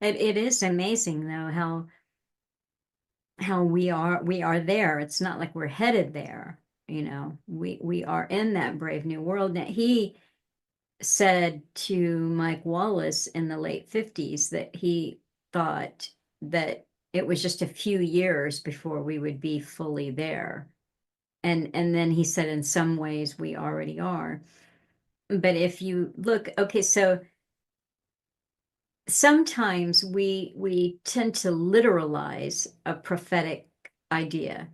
It is amazing though how we are there. It's not like we're headed there. We are in that brave new world. Now, he said to Mike Wallace in the late 50s that he thought that it was just a few years before we would be fully there. And then he said in some ways we already are. But if you look, okay, so sometimes we tend to literalize a prophetic idea.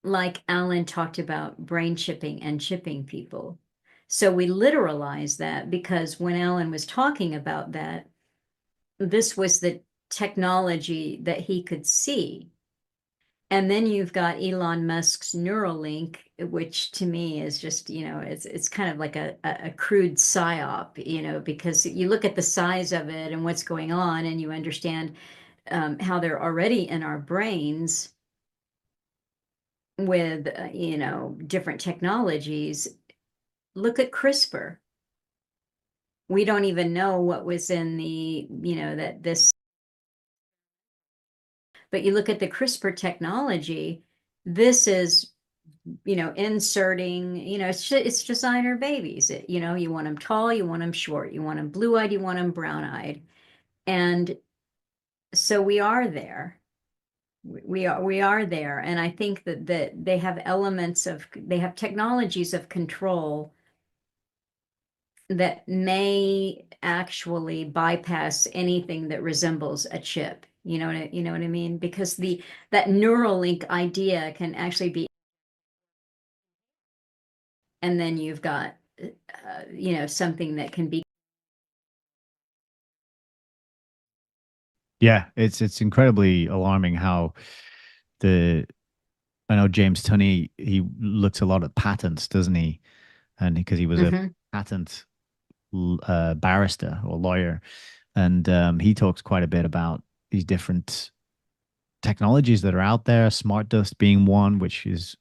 like Alan talked about brain chipping and chipping people. So we literalize that because when Alan was talking about that, this was the technology that he could see. And then you've got Elon Musk's Neuralink, which to me is just, it's kind of like a crude psyop, because you look at the size of it and what's going on, and you understand how they're already in our brains with, different technologies. Look at CRISPR. We don't even know what was in that this, but you look at the CRISPR technology, this is, inserting, it's designer babies. You want them tall, you want them short, you want them blue-eyed, you want them brown-eyed. And so we are there. We are there. And I think that they have technologies of control that may actually bypass anything that resembles a chip. You know what I mean? Because that Neuralink idea can actually be, and then you've got, something that can be. Yeah, it's incredibly alarming how the I know James Tunney, he looks a lot at patents, doesn't he? And because he was a Mhm, patent barrister or lawyer, and he talks quite a bit about these different technologies that are out there. Smart dust being one, which is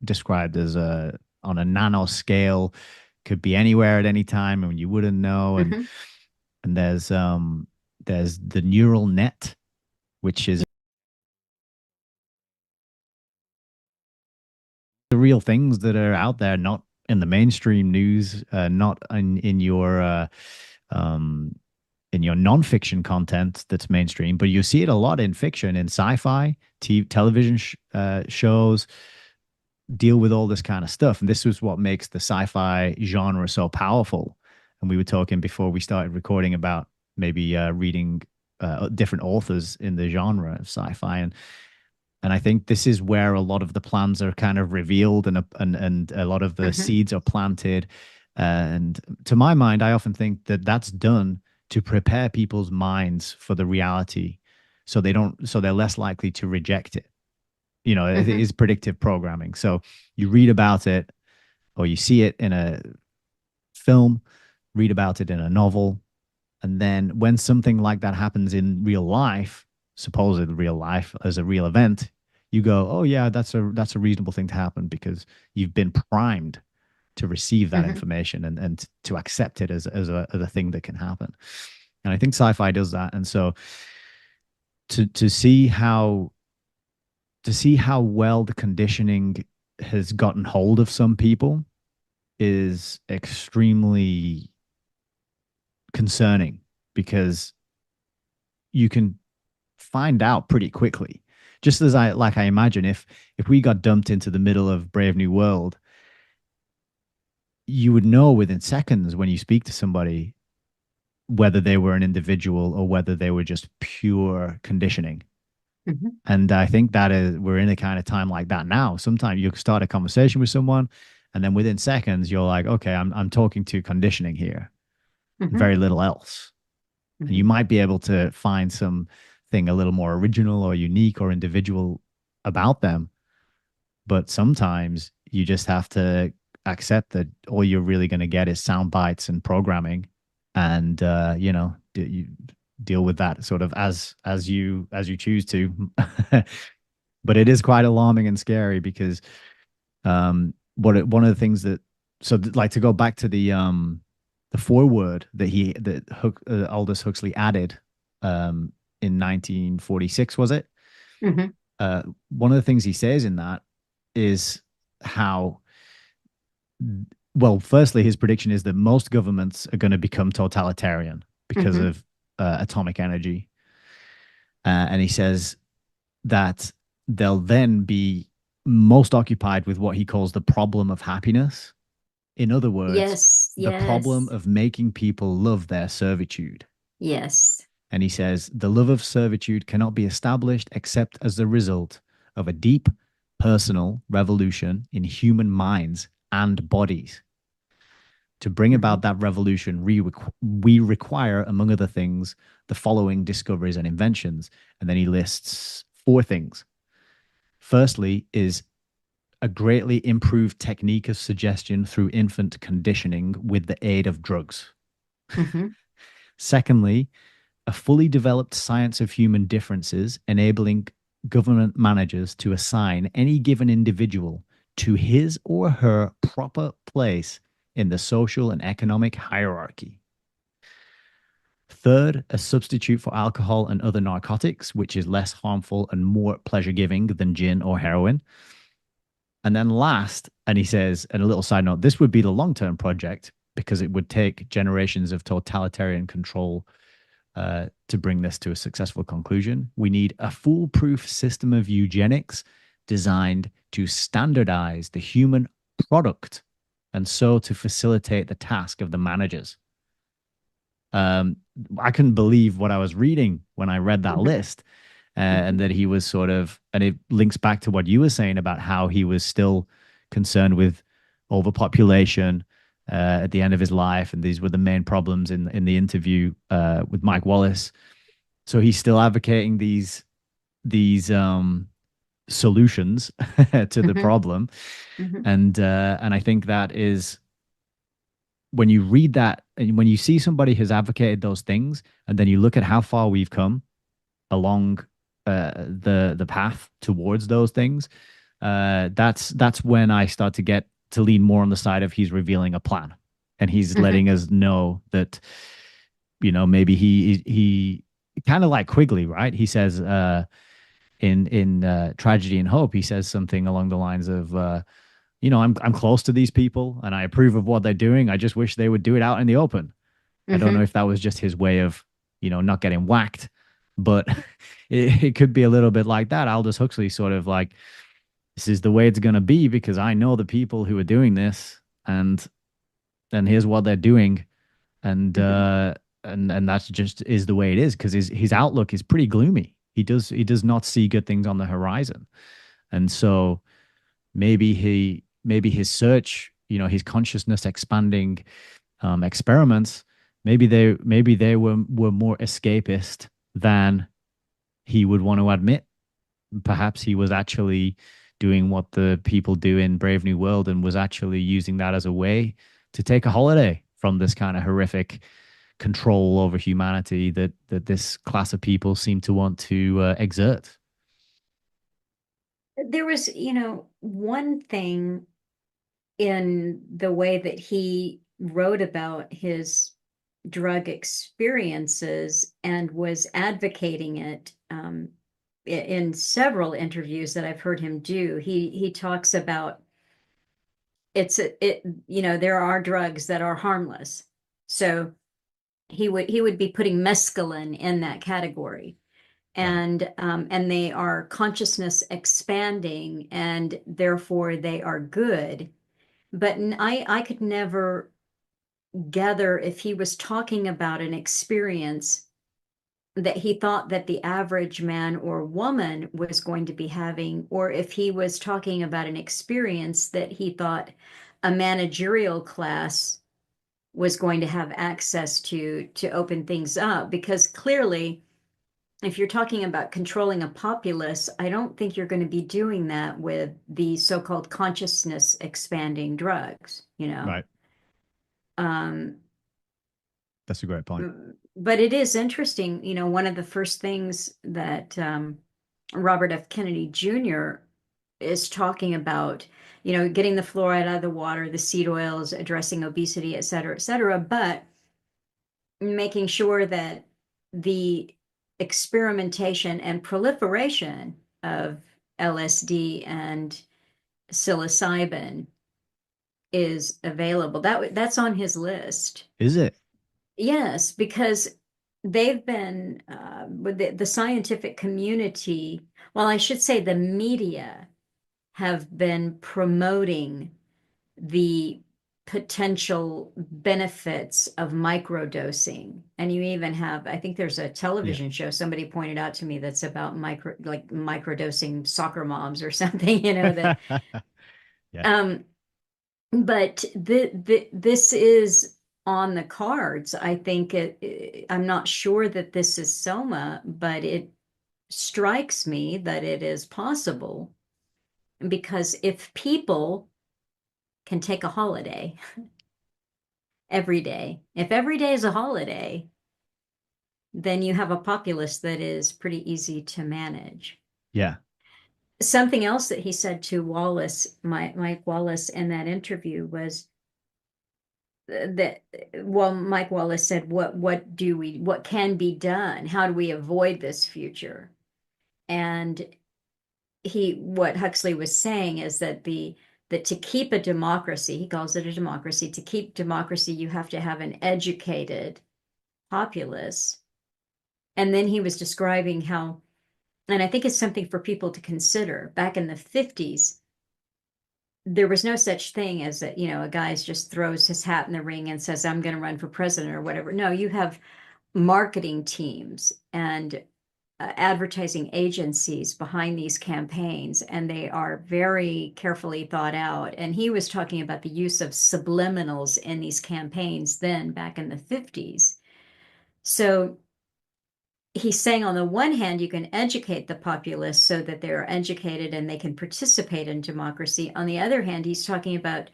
described as a on a nano scale, could be anywhere at any time, and you wouldn't know. And mhm, and there's the neural net, which is the real things that are out there, not in the mainstream news, not um, in your nonfiction content that's mainstream, but you see it a lot in fiction, in sci-fi, television shows deal with all this kind of stuff. And this was what makes the sci-fi genre so powerful. And we were talking before we started recording about maybe reading different authors in the genre of sci-fi, and I think this is where a lot of the plans are kind of revealed, and a lot of the mhm, seeds are planted. And to my mind, I often think that that's done to prepare people's minds for the reality, so they're less likely to reject it. It mhm, is predictive programming. So you read about it, or you see it in a film, read about it in a novel, and then when something like that happens in real life, supposedly real life as a real event, you go, "Oh yeah, that's a reasonable thing to happen because you've been primed to receive that mhm, information and to accept it as a thing that can happen." And I think sci-fi does that. And so to see how well the conditioning has gotten hold of some people is extremely concerning, because you can find out pretty quickly. Just as I imagine, if we got dumped into the middle of Brave New World, you would know within seconds when you speak to somebody whether they were an individual or whether they were just pure conditioning. mhm, And I think that is we're in a kind of time like that now. Sometimes you start a conversation with someone, and then within seconds you're like, okay, I'm talking to conditioning here, mhm, very little else. And you mhm, might be able to find something a little more original or unique or individual about them. But sometimes you just have to accept that all you're really going to get is sound bites and programming, and you deal with that sort of as you choose to. But it is quite alarming and scary because one of the things that like to go back to the foreword that Aldous Huxley added in 1946, was it? mhm, One of the things he says in that is how, well, firstly, his prediction is that most governments are going to become totalitarian because mhm, of atomic energy. And he says that they'll then be most occupied with what he calls the problem of happiness. In other words, yes, the problem yes, of making people love their servitude. yes, And he says the love of servitude cannot be established except as the result of a deep personal revolution in human minds and bodies. To bring Mhm. about that revolution, we require, among other things, the following discoveries and inventions. And then he lists four things. Firstly, is a greatly improved technique of suggestion through infant conditioning with the aid of drugs. Mhm. Secondly, a fully developed science of human differences, enabling government managers to assign any given individual to his or her proper place in the social and economic hierarchy. Third, a substitute for alcohol and other narcotics, which is less harmful and more pleasure giving than gin or heroin. And then last, and he says, and a little side note, this would be the long term project because it would take generations of totalitarian control to bring this to a successful conclusion. We need a foolproof system of eugenics designed to standardize the human product and so to facilitate the task of the managers. Um, I couldn't believe what I was reading when I read that Mhm. list, Mhm. and that he was sort of, and it links back to what you were saying about how he was still concerned with overpopulation at the end of his life, and these were the main problems in the interview with Mike Wallace. So he's still advocating these solutions to the Mhm. problem, Mhm. and I think that is when you read that and when you see somebody has advocated those things, and then you look at how far we've come along the path towards those things, that's when I start to get to lean more on the side of he's revealing a plan, and he's Mhm. letting us know that maybe he kind of like Quigley, right? He says in Tragedy and Hope, he says something along the lines of I'm close to these people and I approve of what they're doing. I just wish they would do it out in the open. I don't know Mhm. if that was just his way of, not getting whacked, but it could be a little bit like that. Aldous Huxley sort of like, this is the way it's going to be because I know the people who are doing this, and here's what they're doing. And, Mhm. and that's just is the way it is because his outlook is pretty gloomy. He does not see good things on the horizon. And so maybe his search, his consciousness expanding experiments, maybe they were more escapist than he would want to admit. Perhaps he was actually doing what the people do in Brave New World and was actually using that as a way to take a holiday from this kind of horrific control over humanity that this class of people seem to want to exert. There was, one thing in the way that he wrote about his drug experiences and was advocating it in several interviews that I've heard him do. He talks about there are drugs that are harmless. So he would be putting mescaline in that category. Right. And they are consciousness expanding and therefore they are good. But I could never gather if he was talking about an experience that he thought that the average man or woman was going to be having, or if he was talking about an experience that he thought a managerial class was going to have access to open things up. Because clearly, if you're talking about controlling a populace, I don't think you're going to be doing that with the so-called consciousness expanding drugs, you know. Right. Um, That's a great point. but it is interesting, one of the first things that Robert F. Kennedy Jr. is talking about, getting the fluoride out of the water, the seed oils, addressing obesity, et cetera, but making sure that the experimentation and proliferation of LSD and psilocybin is available. That's on his list. Is it? Yes, because they've been with the scientific community, well, I should say the media have been promoting the potential benefits of microdosing. And you even have, I think there's a Yeah. television show somebody pointed out to me that's about like microdosing soccer moms or something, that Yeah. um but this is on the cards. I think I'm not sure that this is soma, but it strikes me that it is possible, because if people can take a holiday every day, if every day is a holiday, then you have a populace that is pretty easy to manage. Yeah. Something else that he said to Wallace, Mike Wallace, in that interview was that, well, Mike Wallace said, what can be done? How do we avoid this future? And what Huxley was saying is that to keep a democracy, he calls it a democracy, to keep democracy, you have to have an educated populace. And then he was describing how, and I think it's something for people to consider, back in the 50s, there was no such thing as that, a guy just throws his hat in the ring and says, I'm going to run for president or whatever. No, you have marketing teams and advertising agencies behind these campaigns, and they are very carefully thought out. And he was talking about the use of subliminals in these campaigns then, back in the 50s. So he's saying, on the one hand, you can educate the populace so that they're educated and they can participate in democracy. On the other hand, he's talking about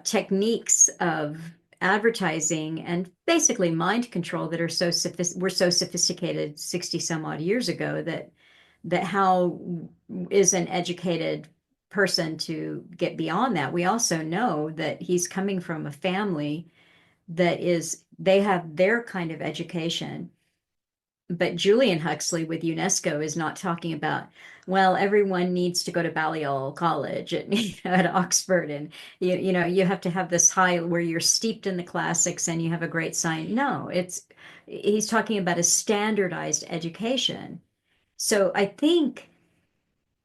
techniques of advertising and basically mind control that were so sophisticated 60 some odd years ago, that how is an educated person to get beyond that? We also know that he's coming from a family they have their kind of education. But Julian Huxley with UNESCO is not talking about, well, everyone needs to go to Balliol College at, at Oxford, and you have to have this high where you're steeped in the classics and you have a great science. No, he's talking about a standardized education. So I think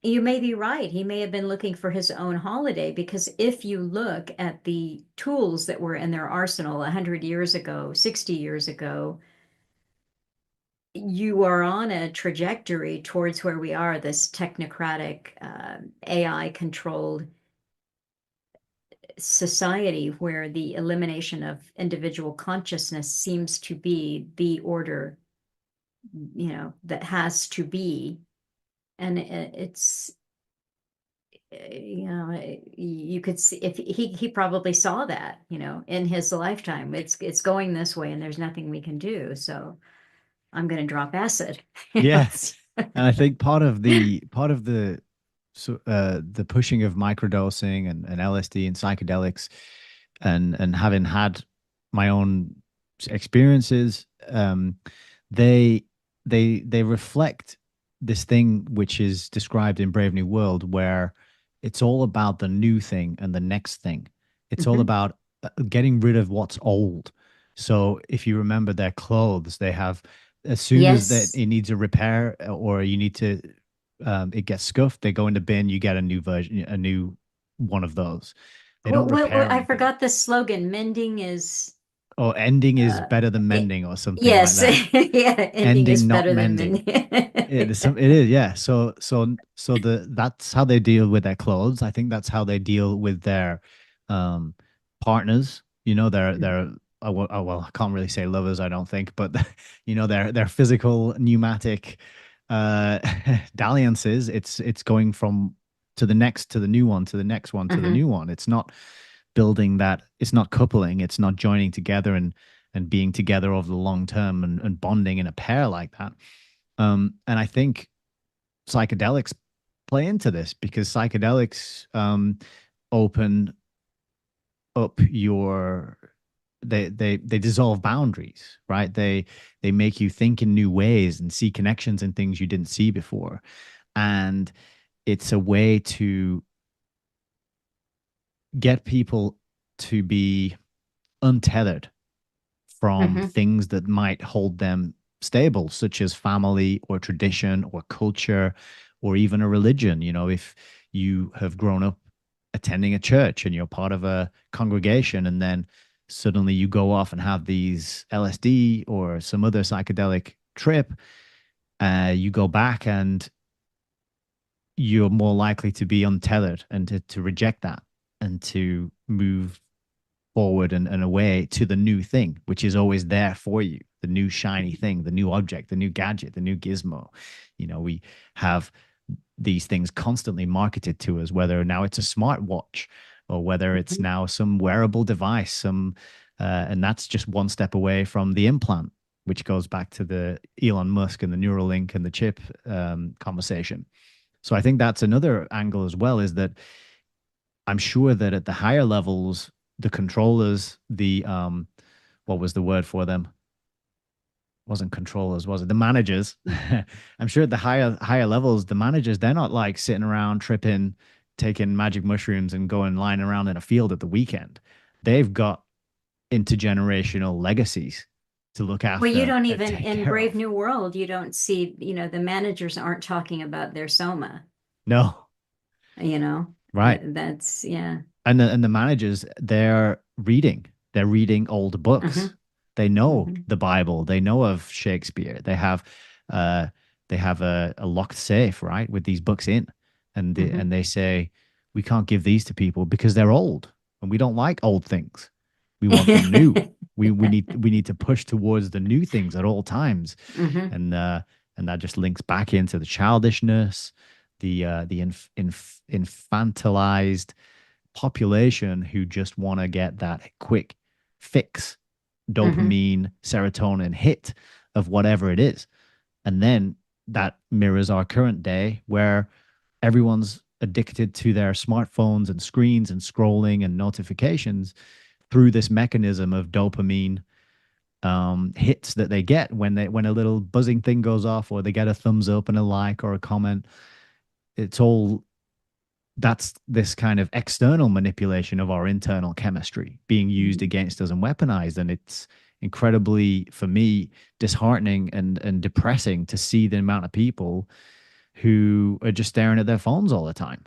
you may be right. He may have been looking for his own holiday, because if you look at the tools that were in their arsenal 100 years ago, 60 years ago, you are on a trajectory towards where we are, this technocratic, AI controlled society, where the elimination of individual consciousness seems to be the order, that has to be. And it's, you could see, if he probably saw that, in his lifetime, it's going this way and there's nothing we can do. So I'm going to drop acid. Yeah. And I think part of the the pushing of microdosing and LSD and psychedelics, and having had my own experiences, they they reflect this thing which is described in Brave New World, where it's all about the new thing and the next thing. It's all Mhm. about getting rid of what's old. So if you remember their clothes, they have, as soon as that Yes. it needs a repair, or you need to, it gets scuffed, they go in the bin, you get a new version, a new one of those. They don't repair I anything. forgot the slogan. Mending is, Or ending is uh, better than it, mending, or something like yes, that. yeah, ending is Ending, not better than mending. mending. It is, yeah. So that's how they deal with their clothes. I think that's how they deal with their um partners. Their well, I can't really say lovers, I don't think, but their physical pneumatic uh dalliances. It's going from to the next, to the new one, to the next one, to the Mhm. new one. It's not building that, it's not coupling, it's not joining together and being together over the long term, and bonding in a pair like that. And I think psychedelics play into this, because psychedelics open up your, they dissolve boundaries, right? They make you think in new ways and see connections in things you didn't see before. And it's a way to get people to be untethered from Mhm. things that might hold them stable, such as family or tradition or culture or even a religion. If you have grown up attending a church and you're part of a congregation, and then suddenly you go off and have these LSD or some other psychedelic trip. You go back and you're more likely to be untethered and to reject that and to move forward and away to the new thing, which is always there for you, the new shiny thing, the new object, the new gadget, the new gizmo. We have these things constantly marketed to us, whether now it's a smartwatch or whether it's Mhm. now some wearable device, and that's just one step away from the implant, which goes back to the Elon Musk and the Neuralink and the chip conversation. So I think that's another angle as well, is that I'm sure that at the higher levels, the controllers, the what was the word for them? Wasn't controllers, was it? The managers. I'm sure at the higher levels, the managers, they're not like sitting around tripping, taking magic mushrooms and going lying around in a field at the weekend. They've got intergenerational legacies to look Well, you after don't and even take in care Brave of. New World, you don't see, the managers aren't talking about their soma, No, you know. right. That's yeah. And the managers, they're reading old Uh-huh. books. They know Hmm. the Bible, they know of Shakespeare. Uh they have a locked safe, right, with these books in. And Hmm. they say we can't give these to people because they're old and we don't like old things. We want them new. We need to push towards the new things at all times. Hmm. And that just links back into the childishness, the infantilized population who just want to get that quick fix, Hmm. dopamine, serotonin hit of whatever it is. And then that mirrors our current day where everyone's addicted to their smartphones and screens and scrolling and notifications through this mechanism of dopamine hits that they get when a little buzzing thing goes off, or they get a thumbs up and a like or a comment. It's all That's this kind of external manipulation of our internal chemistry being used against us and weaponized. And it's incredibly, for me, disheartening and depressing to see the amount of people who are just staring at their phones all the time.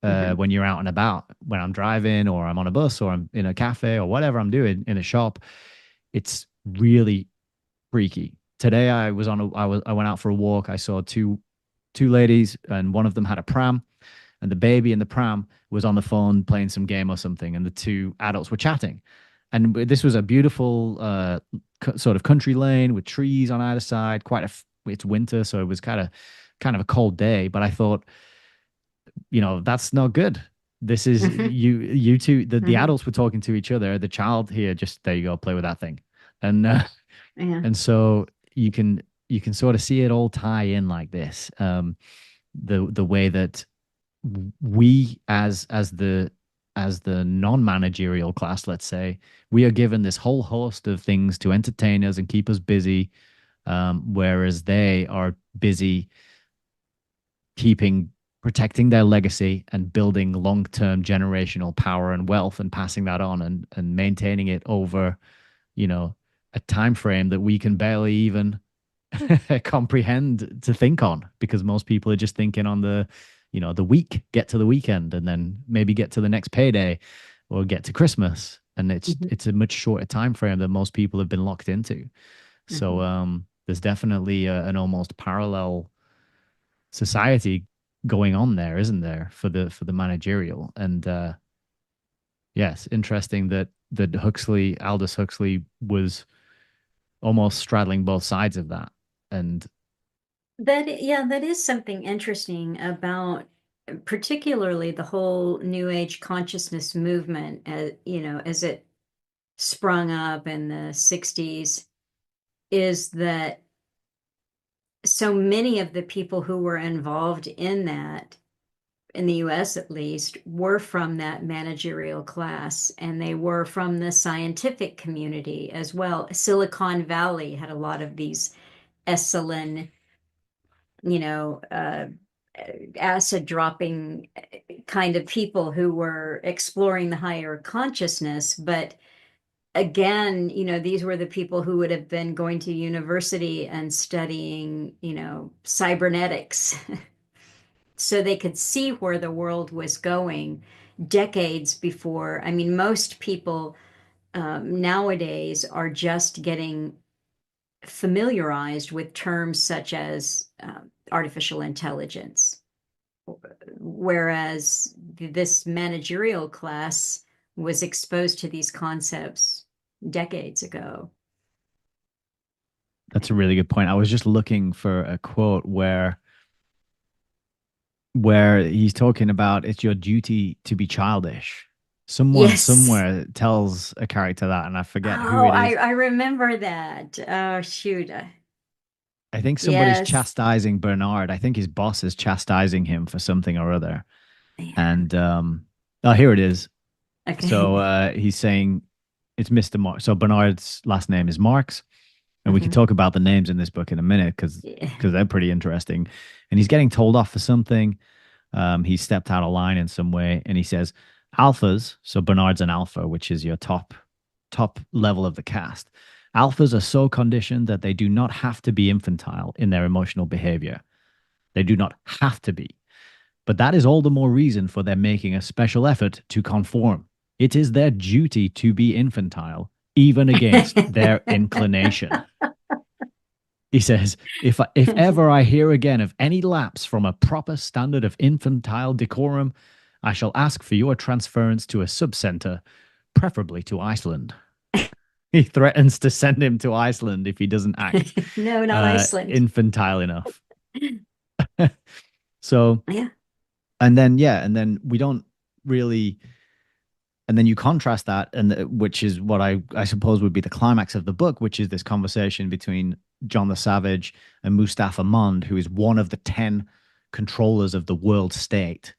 Hmm. When you're out and about, when I'm driving or I'm on a bus or I'm in a cafe or whatever I'm doing in a shop, it's really freaky. Today I went out for a walk. I saw two ladies, and one of them had a pram, and the baby in the pram was on the phone playing some game or something, and the two adults were chatting. And this was a beautiful sort of country lane with trees on either side. It's winter, so it was kind of a cold day. But I thought, that's not good. This is Hmm. you two. The Hmm. adults were talking to each other. The child here, just there you go, play with that thing, and Yeah. and so you can sort of see it all tie in like this. The way that we as the non-managerial class, let's say, we are given this whole host of things to entertain us and keep us busy, whereas they are busy keeping protecting their legacy and building long-term generational power and wealth and passing that on and maintaining it over, you know, a time frame that we can barely even comprehend to think on, because most people are just thinking on the week, get to the weekend and then maybe get to the next payday or get to Christmas. And it's Hmm. it's a much shorter time frame that most people have been locked into. So Hmm. there's definitely an almost parallel society going on there, isn't there, for the managerial. And yes, interesting that Aldous Huxley was almost straddling both sides of that. And Yeah, that is something interesting about particularly the whole New Age consciousness movement, as it sprung up in the 60s, is that so many of the people who were involved in that, in the US at least, were from that managerial class, and they were from the scientific community as well. Silicon Valley had a lot of these Esalen, you know, acid dropping kind of people who were exploring the higher consciousness. But again, these were the people who would have been going to university and studying, cybernetics, so they could see where the world was going. decades before. I mean, most people nowadays are just getting familiarized with terms such as artificial intelligence, whereas this managerial class was exposed to these concepts decades ago. That's a really good point. I was just looking for a quote where he's talking about it's your duty to be childish. Someone Yes. somewhere tells a character that, and I forget who Oh, it is. I remember that. Oh, shoot. I think somebody's Yes. chastising Bernard. I think his boss is chastising him for something or other. Yeah. And oh, here it is. So Okay. he's saying it's Mr. Mark. So Bernard's last name is Marks, and we can Hmm. talk about the names in this book in a minute Yeah. because they're pretty interesting. And he's getting told off for something. He stepped out of line in some way, and he says alphas. So Bernard's an alpha, which is your top level of the cast. Alphas are so conditioned that they do not have to be infantile in their emotional behavior. They do not have to be. But that is all the more reason for them making a special effort to conform. It is their duty to be infantile, even against their inclination. He says, if ever I hear again of any lapse from a proper standard of infantile decorum, I shall ask for your transference to a subcenter, preferably to Iceland. He threatens to send him to Iceland if he doesn't act No, not Iceland. infantile enough. So, Yeah. and then we don't really, and then you contrast that, and which is what I suppose would be the climax of the book, which is this conversation between John the Savage and Mustafa Mond, who is one of the 10 controllers of the world state,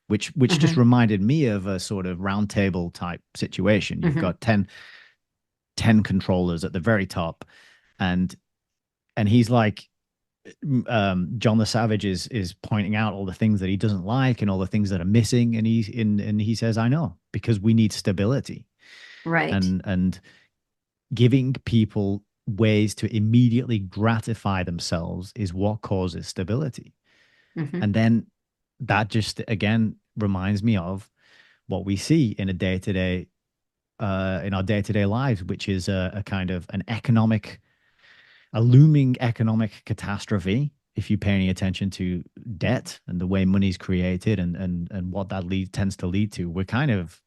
which just Uh-huh. reminded me of a sort of round table type situation. You've Uh-huh. got 10 controllers at the very top, and he's like, John the Savage is pointing out all the things that he doesn't like and all the things that are missing, and he says, I know, because we need stability, Right. and giving people ways to immediately gratify themselves is what causes stability. Hmm. And then that just again reminds me of what we see in a day-to-day in our day-to-day lives, which is a kind of a looming economic catastrophe if you pay any attention to debt and the way money's created, and what that tends to lead to. We're kind of,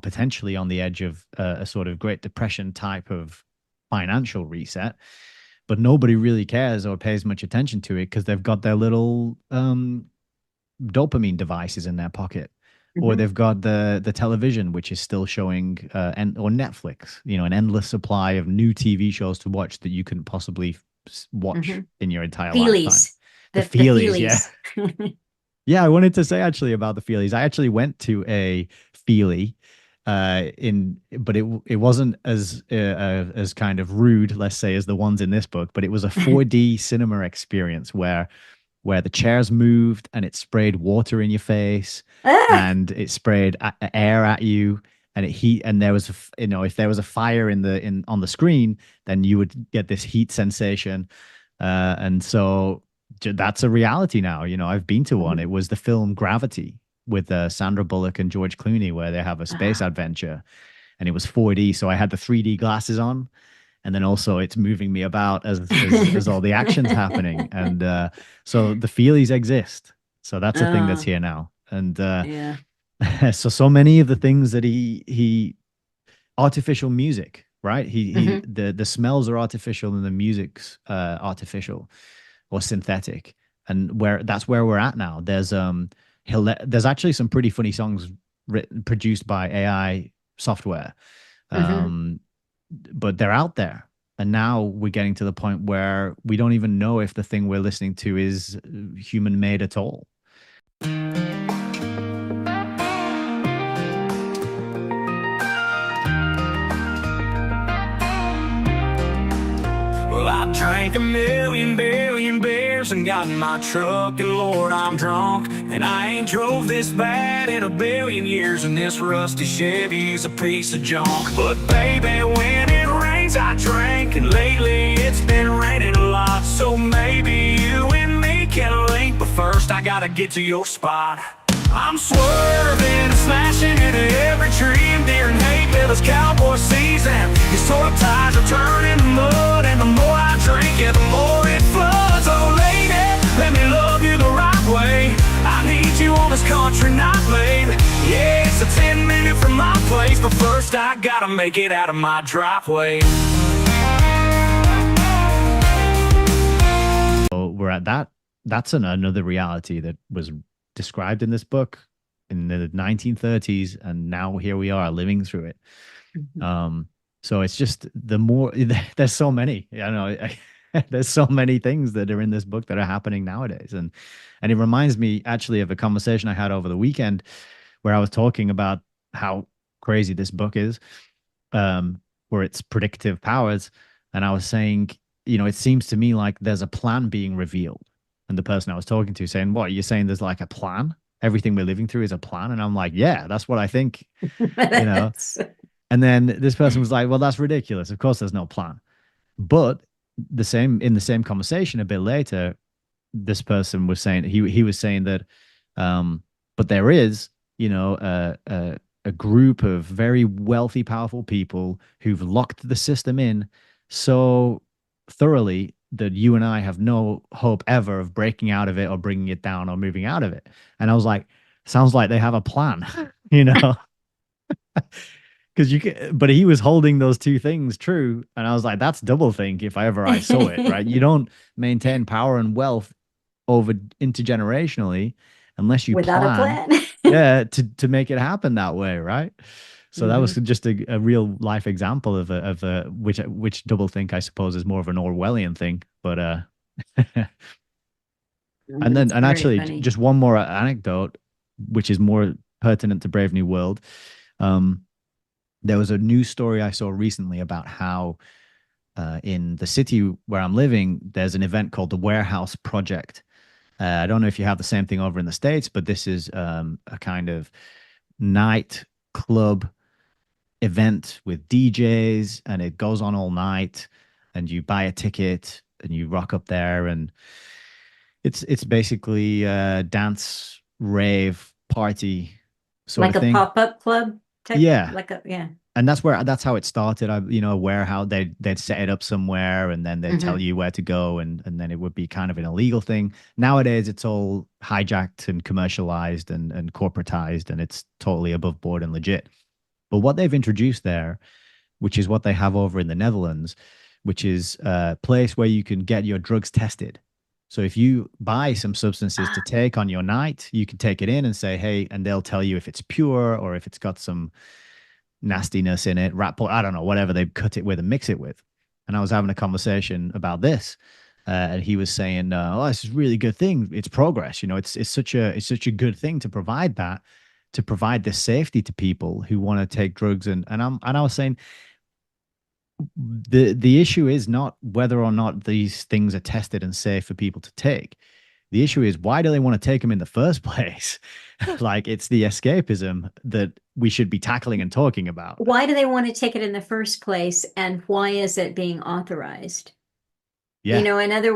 potentially on the edge of a sort of Great Depression type of financial reset, but nobody really cares or pays much attention to it because they've got their little dopamine devices in their pocket, or Hmm. they've got the television, which is still showing, or Netflix, an endless supply of new TV shows to watch that you couldn't possibly watch Hmm. in your entire lifetime. Feelies. The The feelies, yeah. feelies. Yeah, I wanted to say actually about the feelies. I actually went to a feely but it wasn't as kind of rude, let's say, as the ones in this book, but it was a 4D cinema experience where the chairs moved and it sprayed water in your face Ah! and it sprayed air at you, and it heat, and there was if there was a fire in on the screen, then you would get this heat sensation, and so that's a reality now. I've been to one. Mhm. It was the film Gravity with Sandra Bullock and George Clooney, where they have a space Ah. adventure, and it was 4D, so I had the 3D glasses on, and then also it's moving me about as all the action's happening, and so the feelies exist. So that's a thing that's Oh, here now, and yeah. so many of the things that he artificial music, right? He Hmm. the smells are artificial and the music's artificial or synthetic, and that's where we're at now. There's actually some pretty funny songs produced by AI software, Hmm. um, but they're out there. And now we're getting to the point where we don't even know if the thing we're listening to is human made at all. Well, I drank a million billion beers and got in my truck, and Lord, I'm drunk. And I ain't drove this bad in a billion years, and this rusty Chevy's a piece of junk. But baby, when it rains, I drink, and lately it's been raining a lot. So maybe you and me can link, but first I gotta get to your spot. I'm swerving and smashing into every tree and deer and hay till it's cowboy season. His tore up tires are turning to mud, and the more I drink it, the more it floods. Oh lady, let me love you the right way. I need you on this country night lane. Yeah, it's a 10-minute from my place, but first I gotta make it out of my driveway. So we're at that. That's another reality that was described in this book in the 1930s, and now here we are living through it. So it's just the more there's so many, I know, there's so many things that are in this book that are happening nowadays, and it reminds me actually of a conversation I had over the weekend where I was talking about how crazy this book is, for its predictive powers, and I was saying, it seems to me like there's a plan being revealed. And the person I was talking to saying, what, you're saying there's like a plan? Everything we're living through is a plan? And I'm like, yeah, that's what I think, And then this person was like, well, that's ridiculous. Of course, there's no plan. But in the same conversation a bit later, this person was saying, he was saying that, but there is, a group of very wealthy, powerful people who've locked the system in so thoroughly that you and I have no hope ever of breaking out of it or bringing it down or moving out of it. And I was like, sounds like they have a plan, because but he was holding those two things true. And I was like, that's doublethink if I saw it, right? You don't maintain power and wealth over intergenerationally unless you without plan, a plan. to make it happen that way, right? So that was just a real life example of which doublethink, I suppose, is more of an Orwellian thing. But and actually funny. just one more anecdote, which is more pertinent to Brave New World. There was a news story I saw recently about how in the city where I'm living, there's an event called the Warehouse Project. I don't know if you have the same thing over in the States, but this is a kind of night club event with DJs, and it goes on all night, and you buy a ticket and you rock up there, and it's basically a dance rave party sort like of a thing. pop-up club type, Yeah. yeah. And that's how it started. A warehouse, they'd set it up somewhere, and then they'd tell you where to go, and then it would be kind of an illegal thing. Nowadays it's all hijacked and commercialized and corporatized, and it's totally above board and legit. But what they've introduced there, which is what they have over in the Netherlands, which is a place where you can get your drugs tested. So if you buy some substances to take on your night, you can take it in and say, hey, and they'll tell you if it's pure or if it's got some nastiness in it, I don't know, whatever they cut it with and mix it with. And I was having a conversation about this, and he was saying, "Oh, this is a really good thing. It's progress. It's such a good thing to provide that, to provide this safety to people who want to take drugs." And I was saying, the issue is not whether or not these things are tested and safe for people to take. The issue is, why do they want to take them in the first place? Like, it's the escapism that we should be tackling and talking about. Why do they want to take it in the first place, and why is it being authorized? Yeah. In other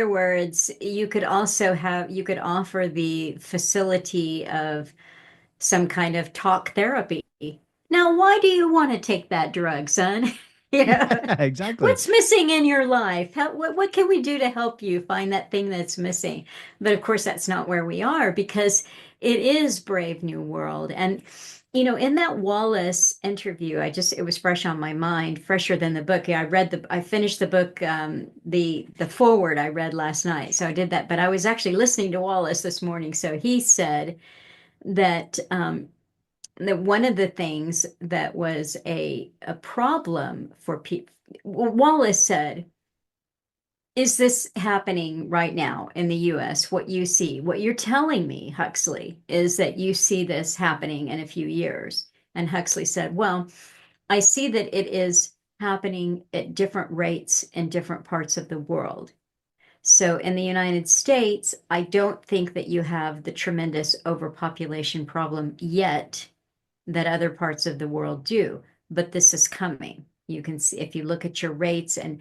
words, you could offer the facility of some kind of talk therapy. Now, why do you want to take that drug, son? Exactly. What's missing in your life? What can we do to help you find that thing that's missing? But of course, that's not where we are, because it is Brave New World. And, in that Wallace interview, it was fresh on my mind, fresher than the book. Yeah, I finished the book, the foreword I read last night. So I did that, but I was actually listening to Wallace this morning. So he said that, that one of the things that was a problem for people, Wallace said, is this happening right now in the US? What you see, what you're telling me, Huxley, is that you see this happening in a few years. And Huxley said, well, I see that it is happening at different rates in different parts of the world. So in the United States, I don't think that you have the tremendous overpopulation problem yet that other parts of the world do, but this is coming. You can see, if you look at your rates, and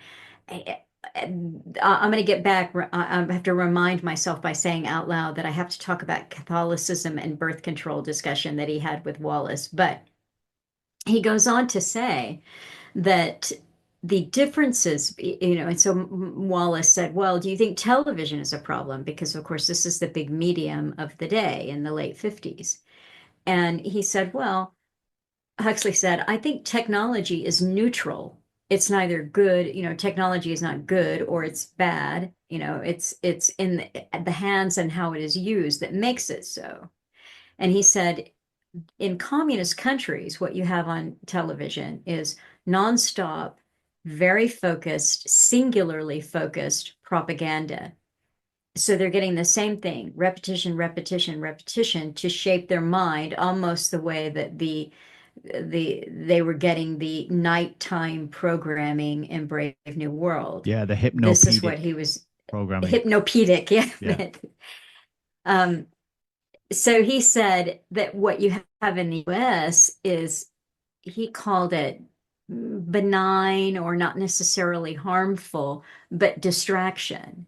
I'm going to get back. I have to remind myself by saying out loud that I have to talk about Catholicism and birth control discussion that he had with Wallace. But he goes on to say that the differences, and so Wallace said, well, do you think television is a problem? Because, of course, this is the big medium of the day in the late 50s. And he said, well, Huxley said, I think technology is neutral. It's neither good, technology is not good or it's bad. It's in the hands and how it is used that makes it so. And he said, in communist countries, what you have on television is nonstop, very focused, singularly focused propaganda. So they're getting the same thing, repetition, repetition, repetition, to shape their mind almost the way that they were getting the nighttime programming in Brave New World. Yeah, the This is what hypnopedic he was programming. hypnopedic, yeah. Yeah. So he said that what you have in the US is, he called it benign or not necessarily harmful, but distraction.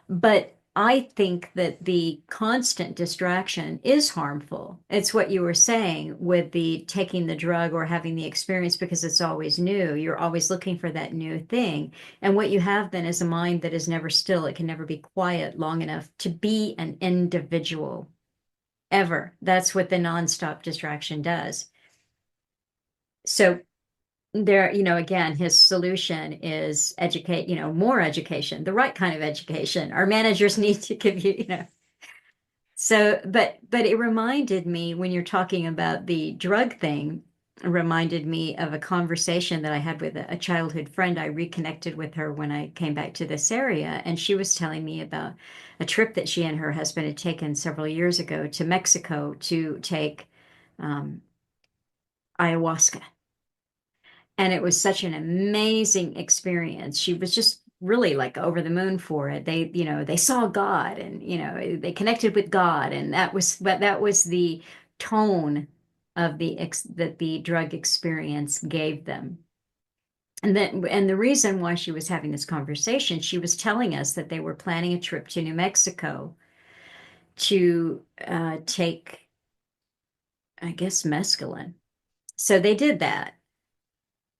But I think that the constant distraction is harmful. It's what you were saying with the taking the drug or having the experience because it's always new. You're always looking for that new thing. And what you have then is a mind that is never still. It can never be quiet long enough to be an individual ever. That's what the nonstop distraction does. So there, again, his solution is educate, more education, the right kind of education. Our managers need to give you. So, but it reminded me when you're talking about the drug thing, it reminded me of a conversation that I had with a childhood friend. I reconnected with her when I came back to this area, and she was telling me about a trip that she and her husband had taken several years ago to Mexico to take ayahuasca. And it was such an amazing experience. She was just really like over the moon for it. They saw God, and, they connected with God. And that was the tone of that the drug experience gave them. And the reason why she was having this conversation, she was telling us that they were planning a trip to New Mexico to take, I guess, mescaline. So they did that.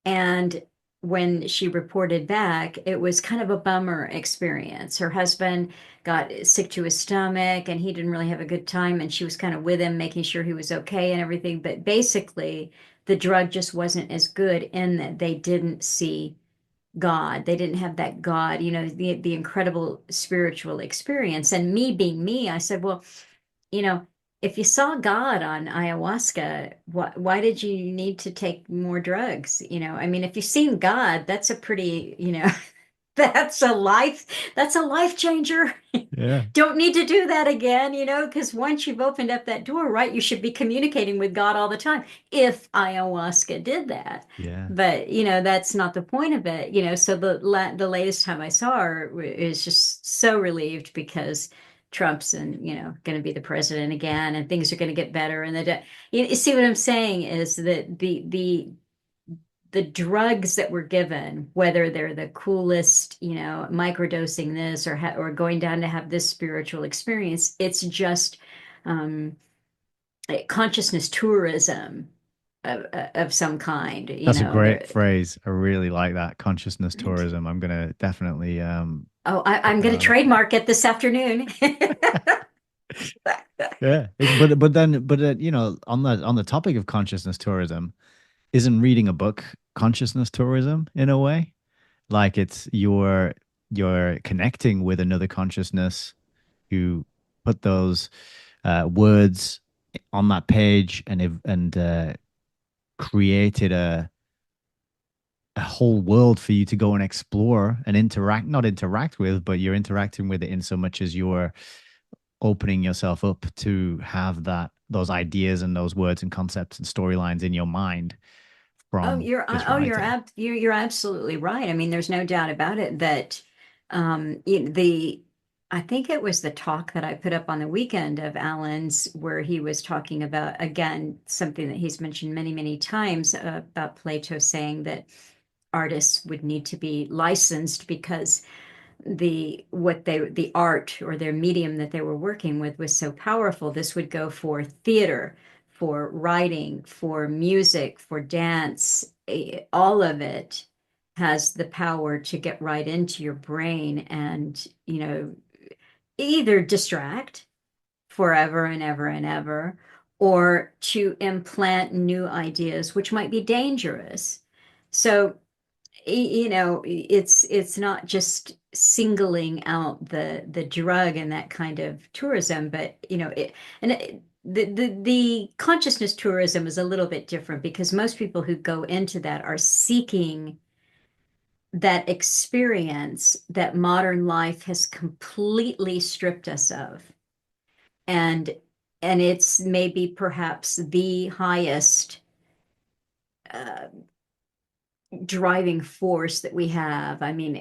And when she reported back, it was kind of a bummer experience. Her husband got sick to his stomach and he didn't really have a good time. And she was kind of with him, making sure he was okay and everything. But basically, the drug just wasn't as good in that they didn't see God. They didn't have that God, the incredible spiritual experience. And me being me, I said, well, if you saw God on ayahuasca, why did you need to take more drugs? I mean, if you've seen God, that's a pretty, that's a life changer. Yeah. Don't need to do that again, because once you've opened up that door, right, you should be communicating with God all the time if ayahuasca did that. Yeah. But, that's not the point of it, so the latest time I saw her is just so relieved because Trump's going to be the president again and things are going to get better. And you see what I'm saying is that the drugs that were given, whether they're the coolest, microdosing this or going down to have this spiritual experience, it's just consciousness tourism of some kind. That's a great phrase. I really like that. Consciousness tourism. I'm gonna definitely I'm going to trademark it this afternoon. Yeah. But then on the topic of consciousness tourism, isn't reading a book consciousness tourism in a way? Like it's you're connecting with another consciousness who put those words on that page and created a whole world for you to go and explore and not interact with, but you're interacting with it in so much as you're opening yourself up to have those ideas and those words and concepts and storylines in your mind from you're absolutely right. I mean, there's no doubt about it that I think it was the talk that I put up on the weekend of Alan's where he was talking about, again, something that he's mentioned many, many times about Plato saying that artists would need to be licensed because the art or their medium that they were working with was so powerful. This would go for theater, for writing, for music, for dance. All of it has the power to get right into your brain and, either distract forever and ever and ever, or to implant new ideas, which might be dangerous. So, it's not just singling out the drug and that kind of tourism, but the consciousness tourism is a little bit different because most people who go into that are seeking that experience that modern life has completely stripped us of. And it's maybe perhaps the highest uh, driving force that we have. I mean,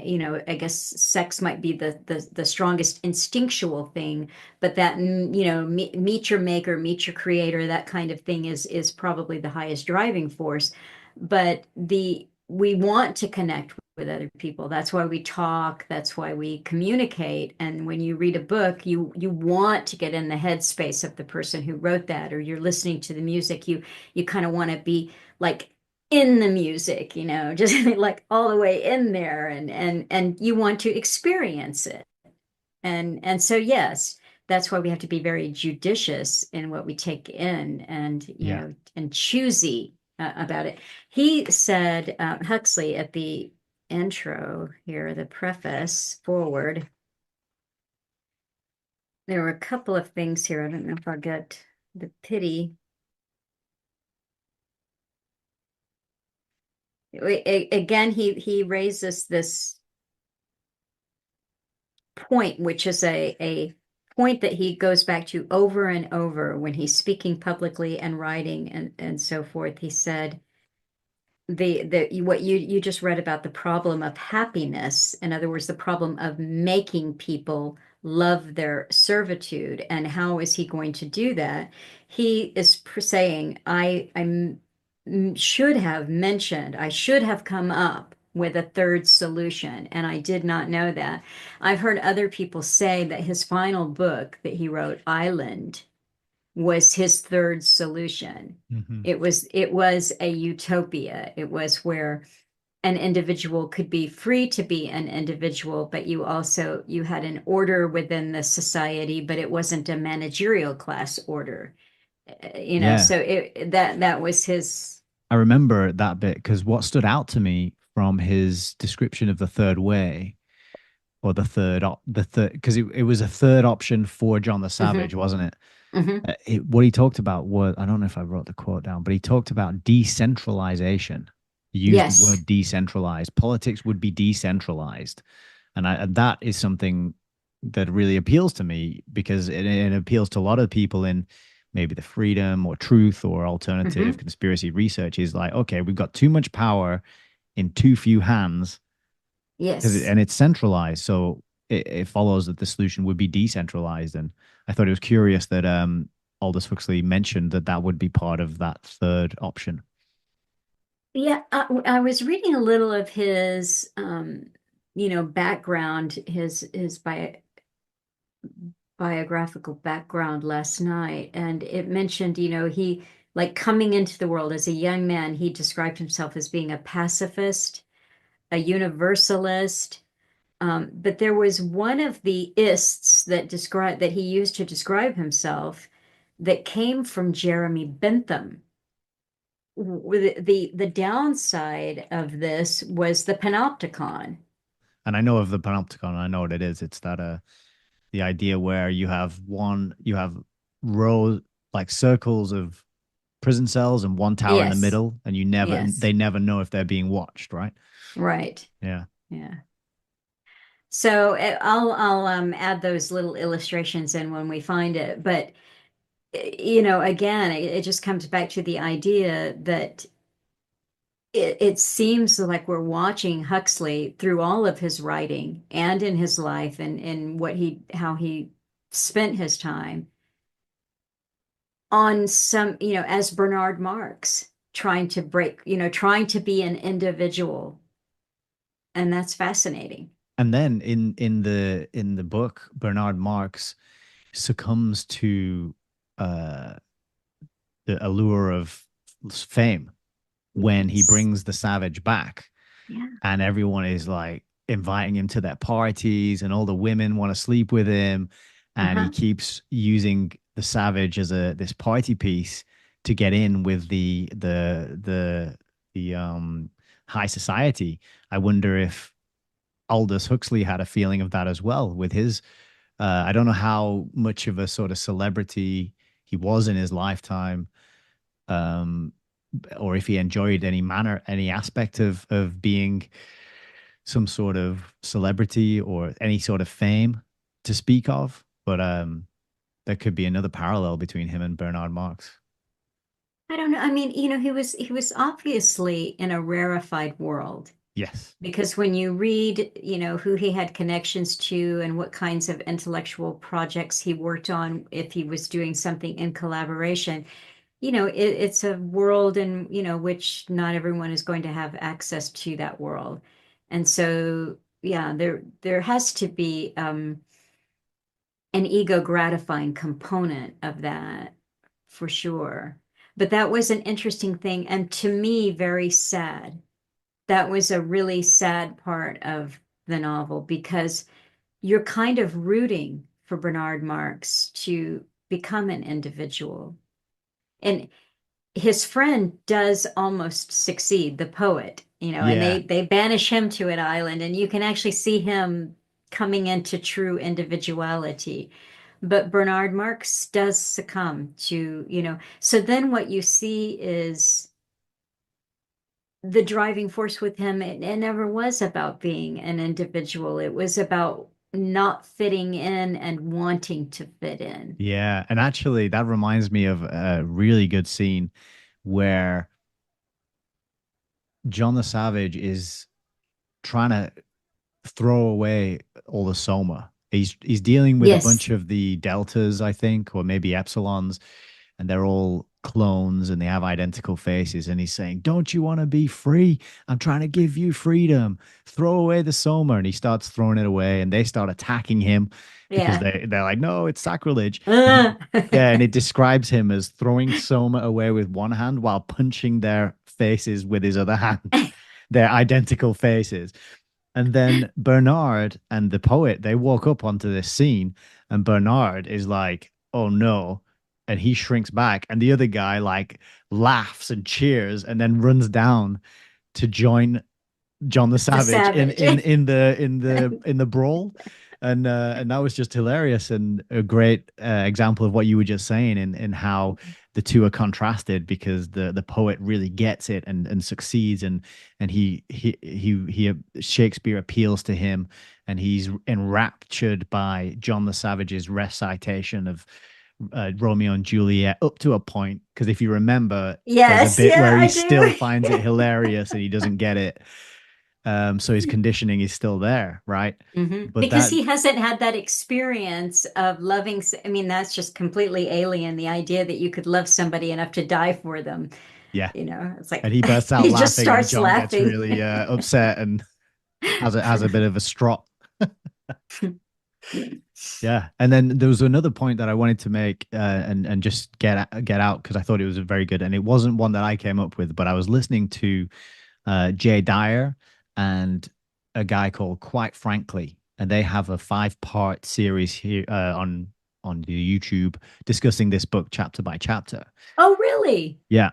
I guess sex might be the strongest instinctual thing, but that, meet your maker, meet your creator, that kind of thing is probably the highest driving force. But we want to connect with other people. That's why we talk, that's why we communicate. And when you read a book, you want to get in the headspace of the person who wrote that, or you're listening to the music, you kind of want to be like in the music, just like all the way in there, and you want to experience it. And so yes, that's why we have to be very judicious in what we take in, and Yeah. and choosy about it. He said, Huxley, at the intro here, the preface forward, there were a couple of things here. I don't know if I'll get the pity. Again, he raises this point, which is a point that he goes back to over and over when he's speaking publicly and writing and so forth. He said, what you just read about the problem of happiness, in other words, the problem of making people love their servitude, and how is he going to do that? He is saying, I should have mentioned, I should have come up with a third solution, and I did not know that. I've heard other people say that his final book that he wrote, Island, was his third solution. Mm-hmm. It was a utopia. It was where an individual could be free to be an individual, but you had an order within the society, but it wasn't a managerial class order. Yeah. So that was his. I remember that bit because what stood out to me from his description of the third way, or the third, because it was a third option for John the Mhm, Savage, wasn't it? mhm. What he talked about was, I don't know if I wrote the quote down, but he talked about decentralization. He used the Yes. word decentralized. Politics would be decentralized. And that is something that really appeals to me because it appeals to a lot of people in maybe the freedom or truth or alternative Mhm. conspiracy research is like, okay, we've got too much power in too few hands Yes. and it's centralized. So it follows that the solution would be decentralized. And I thought it was curious that Aldous Huxley mentioned that that would be part of that third option. Yeah, I was reading a little of his, background, his biographical background last night, and it mentioned, he, like, coming into the world as a young man, he described himself as being a pacifist, a universalist. But there was one of the ists that he used to describe himself that came from Jeremy Bentham. The downside of this was the panopticon. And I know of the panopticon, I know what it is. It's that the idea where you have rows, like circles of prison cells and one tower in the Yes, middle, and yes, they never know if they're being watched, right? right, Yeah. yeah. So I'll add those little illustrations in when we find it. But again, it just comes back to the idea that it seems like we're watching Huxley through all of his writing and in his life, and how he spent his time on some, as Bernard Marx, trying to be an individual And that's fascinating. And then in the book, Bernard Marx succumbs to uh the allure of fame when he Yes. brings the savage back, Yeah. and everyone is like inviting him to their parties, and all the women want to sleep with him, and he Uh-huh. keeps using the savage as a this party piece to get in with the high society. I wonder if Aldous Huxley had a feeling of that as well with his. I don't know how much of a sort of celebrity he was in his lifetime, um, or if he enjoyed any aspect of being some sort of celebrity or any sort of fame to speak of. But there could be another parallel between him and Bernard Marx. I don't know. I mean, he was obviously in a rarefied world Yes. because when you read, who he had connections to and what kinds of intellectual projects he worked on, if he was doing something in collaboration, it's a world in, which not everyone is going to have access to that world. And so, yeah, there has to be an ego gratifying component of that for sure. But that was an interesting thing, and to me, very sad. That was a really sad part of the novel because you're kind of rooting for Bernard Marx to become an individual. And his friend does almost succeed, the poet, and Yeah. they banish him to an island, and you can actually see him coming into true individuality. But Bernard Marx does succumb to, so then what you see is the driving force with him. It never was about being an individual. It was about not fitting in and wanting to fit in. Yeah. And actually, that reminds me of a really good scene where John the Savage is trying to throw away all the soma. He's dealing with a bunch Yes. of the deltas, I think, or maybe epsilons, and they're all clones and they have identical faces. And he's saying, "Don't you want to be free? I'm trying to give you freedom. Throw away the soma." And he starts throwing it away, and they start attacking him because Yeah. they're like, "No, it's sacrilege." And Uh. yeah, and it describes him as throwing soma away with one hand while punching their faces with his other hand, their identical faces. And then Bernard and the poet, they walk up onto this scene, and Bernard is like, "Oh no." And he shrinks back, and the other guy like laughs and cheers and then runs down to join John the The Savage in savage. in in the in the in the brawl, and that was just hilarious and a great example of what you were just saying in how the two are contrasted because the poet really gets it and succeeds and Shakespeare appeals to him and he's enraptured by John the Savage's recitation of Romeo and Juliet up to a point because if you remember there's a Yes, bit yeah, where he I still do. finds it hilarious and he doesn't get it. So his conditioning is still there, right? But Because that, he hasn't had that experience of loving. I mean, that's just completely alien. The idea that you could love somebody enough to die for them. yeah. It's like And he bursts out he just laughing, and starts John gets laughing. really upset and has a bit of a strop. Yeah. And then there was another point that I wanted to make and just get out because I thought it was very good, and it wasn't one that I came up with, but I was listening to Jay Dyer and a guy called Quite Frankly, and they have a 5-part series here on the YouTube discussing this book chapter by chapter. Oh, really? Yeah,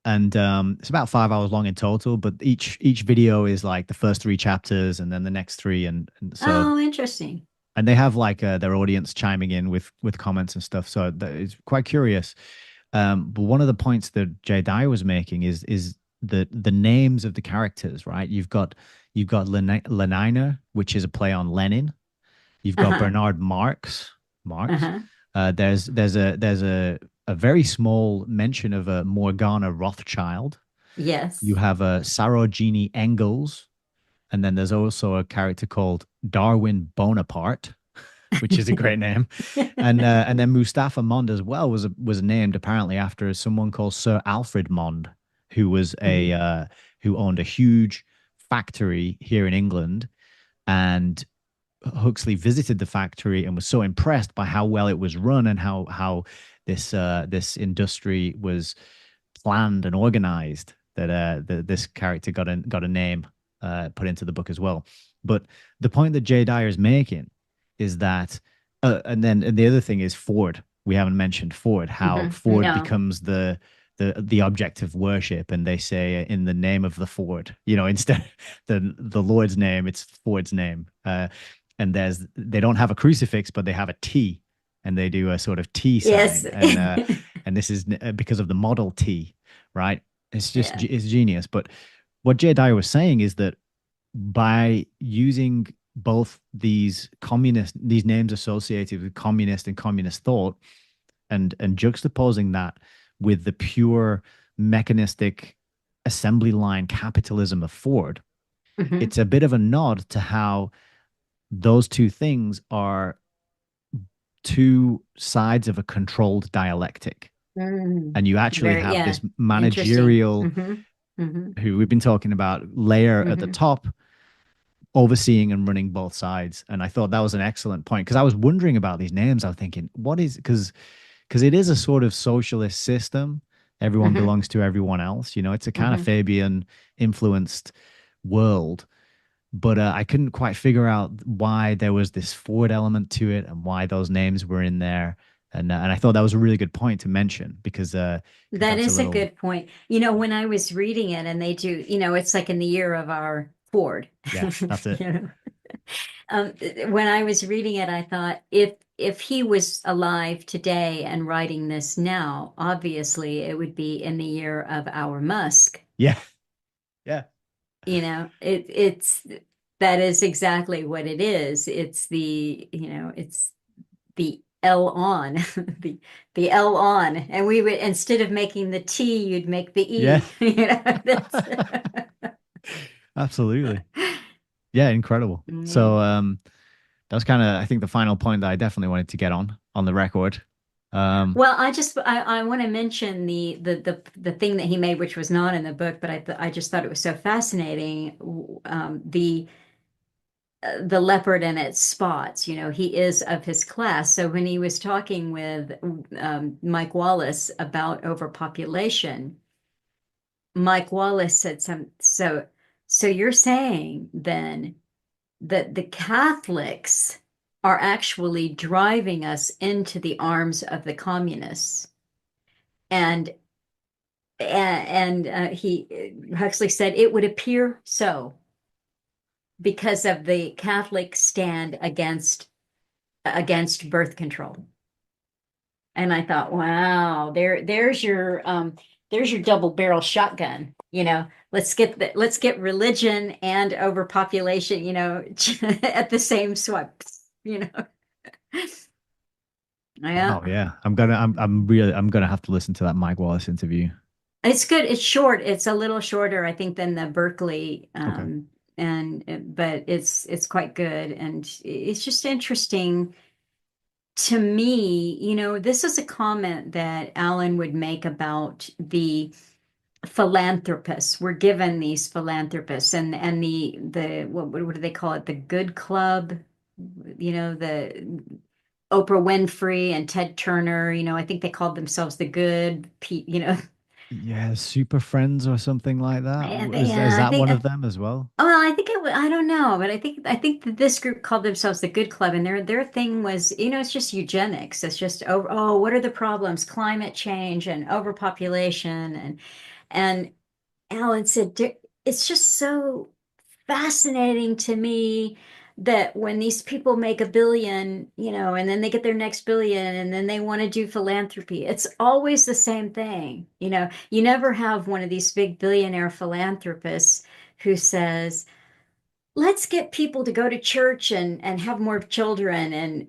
and it's about 5 hours long in total, but each video is like the first 3 chapters and then the next three, and so Oh, interesting. and they have like their audience chiming in with comments and stuff. So it's quite curious. But one of the points that Jay Dyer was making is the names of the characters, right? You've got Lenina, which is a play on Lenin. You've got Uh-huh. Bernard Marx. Uh-huh. There's a very small mention of a Morgana Rothschild. You Yes. have a Sarojini Engels, and then there's also a character called Darwin Bonaparte, which is a great name. And then Mustafa Mond as well was named apparently after someone called Sir Alfred Mond, who was a Mhm. who owned a huge factory here in England, and Huxley visited the factory and was so impressed by how well it was run and how this industry was planned and organized that this character got a name put into the book as well. But the point that Jay Dyer is making is that, and the other thing is Ford. We haven't mentioned Ford. How Ford No. becomes the object of worship, and they say in the name of the Ford. Instead the Lord's name, it's Ford's name. And they don't have a crucifix, but they have a T, and they do a sort of T sign, Yes. and this is because of the Model T, right? It's just Yeah. it's genius. But what Jay Dyer was saying is that by using both these names associated with communist and communist thought, and juxtaposing that with the pure mechanistic assembly line capitalism of Ford, it's a bit of a nod to how those two things are two sides of a controlled dialectic. And you actually have this managerial, who we've been talking about, layer at the top, overseeing and running both sides. And I thought that was an excellent point, because I was wondering about these names. I was thinking, what is, because it is a sort of socialist system. Everyone belongs to everyone else. It's a kind of Fabian influenced world. But I couldn't quite figure out why there was this Ford element to it and why those names were in there. And I thought that was a really good point to mention, because that is a good point. When I was reading it, and they do, it's like in the year of our Ford. Yeah, that's it. When I was reading it, I thought, if he was alive today and writing this now, obviously it would be in the year of our Musk. Yeah. Yeah. It's that is exactly what it is. It's it's the L on, the L on, and we would, instead of making the T, you'd make the E. Yeah. Absolutely. Yeah, incredible. So that was kind of, I think, the final point that I definitely wanted to get on the record. Well, I want to mention the thing that he made, which was not in the book, but I just thought it was so fascinating. The leopard and its spots. He is of his class. So when he was talking with Mike Wallace about overpopulation, Mike Wallace said so you're saying then that the Catholics are actually driving us into the arms of the communists. And Huxley said it would appear so, because of the Catholic stand against birth control. And I thought, wow, there's your double barrel shotgun. Let's get religion and overpopulation, at the same swipe. Yeah. Oh yeah, I'm gonna have to listen to that Mike Wallace interview. It's good. It's short. It's a little shorter, I think, than the Berkeley, Okay. but it's quite good, and it's just interesting to me. This is a comment that Alan would make about the philanthropists. We're given these philanthropists, and the what do they call it? The Good Club, the Oprah Winfrey and Ted Turner. I think they called themselves the Good, Yeah, Super Friends or something like that. Is Yeah, I that think. one of them as well? Well, I think I don't know, but I think that this group called themselves the Good Club, and their thing was, it's just eugenics. It's just, what are the problems? Climate change and overpopulation, and Alan said, it's just so fascinating to me that when these people make a billion, and then they get their next billion, and then they want to do philanthropy, it's always the same thing. You never have one of these big billionaire philanthropists who says, let's get people to go to church and have more children, and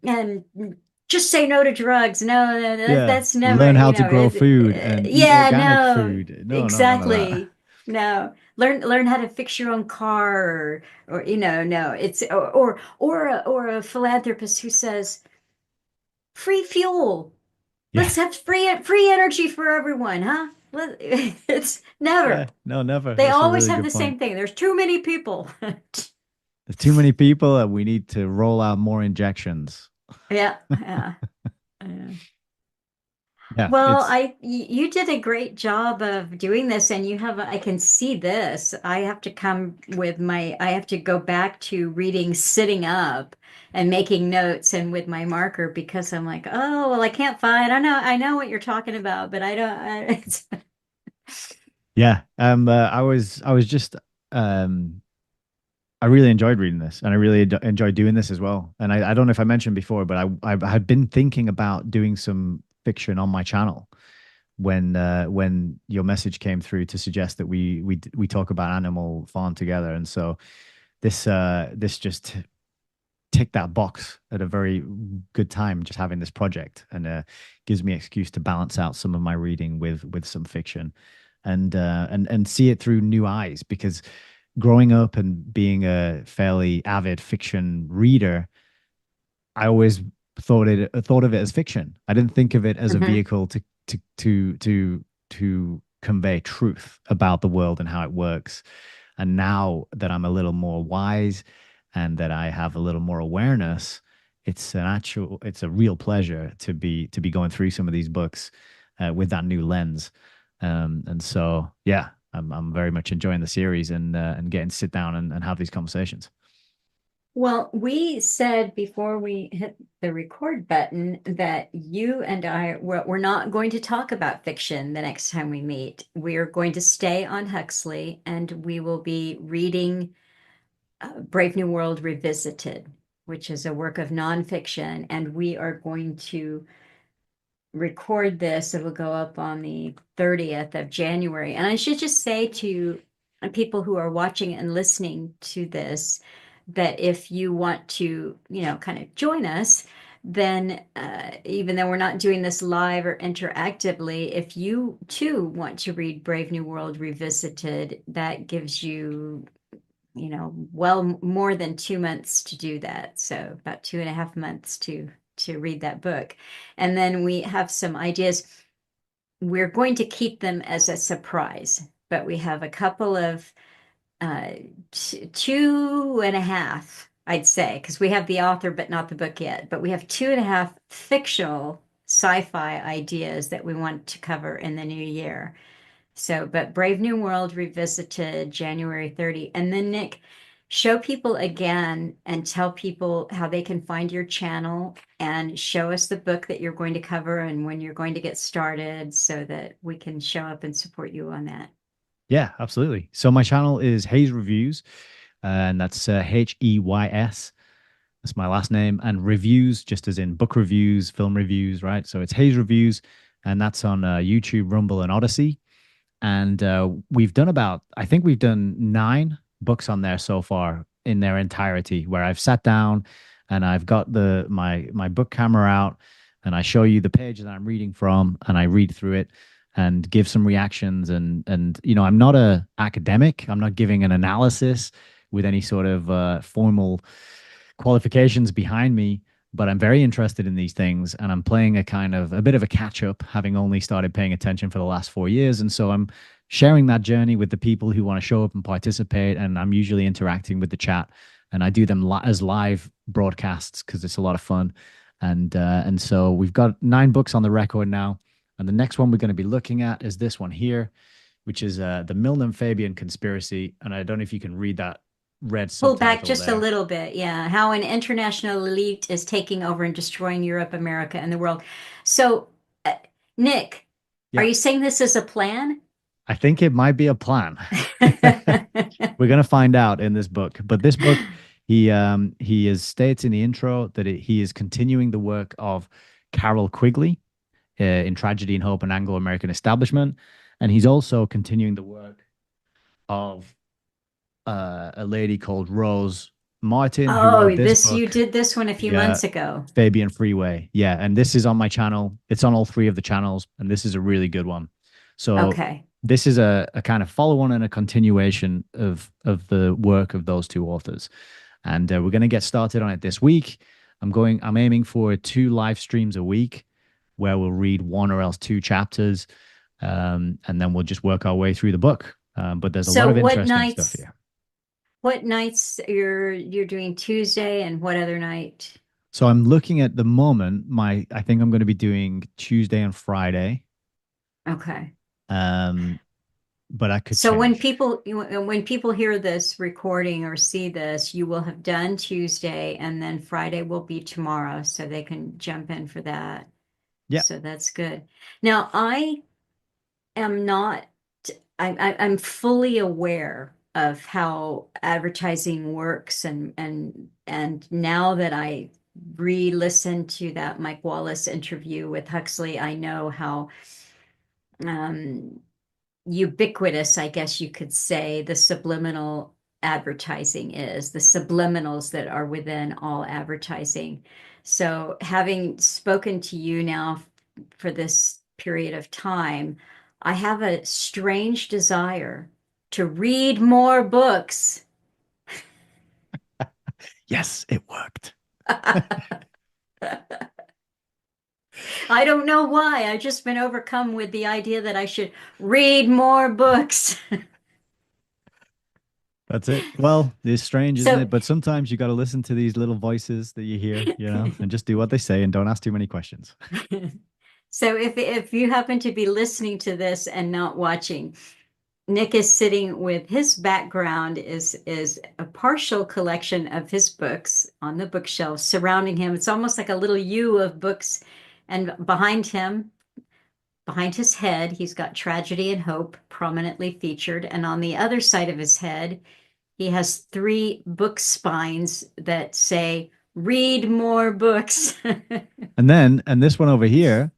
and just say no to drugs. No, Yeah. that's never, Learn how to grow food and eat yeah, organic no, food. No, no, none of that. exactly. No, learn how to fix your own car, or no, it's or a philanthropist who says free fuel. Yeah. Let's have free energy for everyone, huh? It's never. Yeah, no, never. They That's a always really have good the point. same thing. There's too many people. There's too many people, and we need to roll out more injections. Yeah, yeah. Yeah. Yeah, Well, it's you did a great job of doing this, and you have, I can see this. I have to come with I have to go back to reading sitting up and making notes and with my marker because I'm like, oh, well, I can't find, I know what you're talking about, but I don't, yeah. I was just I really enjoyed reading this, and I really enjoyed doing this as well. And I don't know if I mentioned before, but I had been thinking about doing some fiction on my channel when your message came through to suggest that we talk about Animal Farm together. And so this just ticked that box at a very good time, just having this project, and gives me an excuse to balance out some of my reading with some fiction, and see it through new eyes. Because growing up and being a fairly avid fiction reader, I always thought of it as fiction. I didn't think of it as a Mhm. vehicle to convey truth about the world and how it works. And now that I'm a little more wise and that I have a little more awareness, it's a real pleasure to be going through some of these books with that new lens. And so, yeah, I'm very much enjoying the series and getting to sit down and have these conversations. Well, we said before we hit the record button that you and we're not going to talk about fiction the next time we meet. We are going to stay on Huxley and we will be reading Brave New World Revisited, which is a work of nonfiction. And we are going to record this. It will go up on the 30th of January. And I should just say to people who are watching and listening to this that if you want to, kind of join us, then even though we're not doing this live or interactively, if you too want to read Brave New World Revisited, that gives you, well more than 2 months to do that. So about 2.5 months to read that book. And then we have some ideas. We're going to keep them as a surprise, but we have a couple of uh, 2.5, I'd say, because we have the author, but not the book yet. But we have 2.5 fictional sci-fi ideas that we want to cover in the new year. So, but Brave New World Revisited, January 30. And then, Nick, show people again and tell people how they can find your channel and show us the book that you're going to cover and when you're going to get started so that we can show up and support you on that. Yeah, absolutely. So my channel is Hayes Reviews, and that's Heys. That's my last name, and reviews, just as in book reviews, film reviews, right? So it's Hayes Reviews, and that's on YouTube, Rumble, and Odyssey. And I think we've done 9 books on there so far in their entirety, where I've sat down and I've got my book camera out, and I show you the page that I'm reading from, and I read through it and give some reactions. And I'm not a academic. I'm not giving an analysis with any sort of formal qualifications behind me, but I'm very interested in these things, and I'm playing a bit of a catch up, having only started paying attention for the last 4 years. And so I'm sharing that journey with the people who want to show up and participate. And I'm usually interacting with the chat, and I do them as live broadcasts because it's a lot of fun. And so we've got 9 books on the record now. And the next one we're going to be looking at is this one here, which is the Milne Fabian Conspiracy. And I don't know if you can read that red Pull back subtitle just a there. little bit. Yeah. How an international elite is taking over and destroying Europe, America, and the world. So, Nick, are Yeah, you saying this is a plan? I think it might be a plan. We're gonna find out in this book. But this book, he is states in the intro that he is continuing the work of Carol Quigley in Tragedy and Hope and Anglo-American Establishment, and he's also continuing the work of a lady called Rose Martin who Oh, wrote this this you book, did this one a few the months ago. Fabian Freeway. Yeah, and this is on my channel. It's on all 3 of the channels, and this is a really good one. So Okay. this is a kind of follow-on and a continuation of the work of those 2 authors. And we're going to get started on it this week. I'm aiming for 2 live streams a week where we'll read 1 or else 2 chapters. And then we'll just work our way through the book. But there's a lot So of interesting stuff here. what nights you're doing Tuesday and what other night? So I'm looking at the moment, I think I'm going to be doing Tuesday and Friday. Okay. Um, but I could So change. when people hear this recording or see this, you will have done Tuesday and then Friday will be tomorrow, so they can jump in for that. Yeah. So that's good. Now I am not, I'm fully aware of how advertising works and now that I re-listened to that Mike Wallace interview with Huxley, I know how um ubiquitous, I guess you could say, the subliminal advertising is, the subliminals that are within all advertising. So, having spoken to you now for this period of time, I have a strange desire to read more books. Yes, it worked. I don't know why. I've just been overcome with the idea that I should read more books. That's it. Well, it's strange, isn't So, it? But sometimes you got to listen to these little voices that you hear, and just do what they say and don't ask too many questions. so if you happen to be listening to this and not watching, Nick is sitting with his background is a partial collection of his books on the bookshelf surrounding him. It's almost like a little U of books, and behind him, behind his head, he's got Tragedy and Hope prominently featured, and on the other side of his head, he has three book spines that say, "Read more books." And this one over here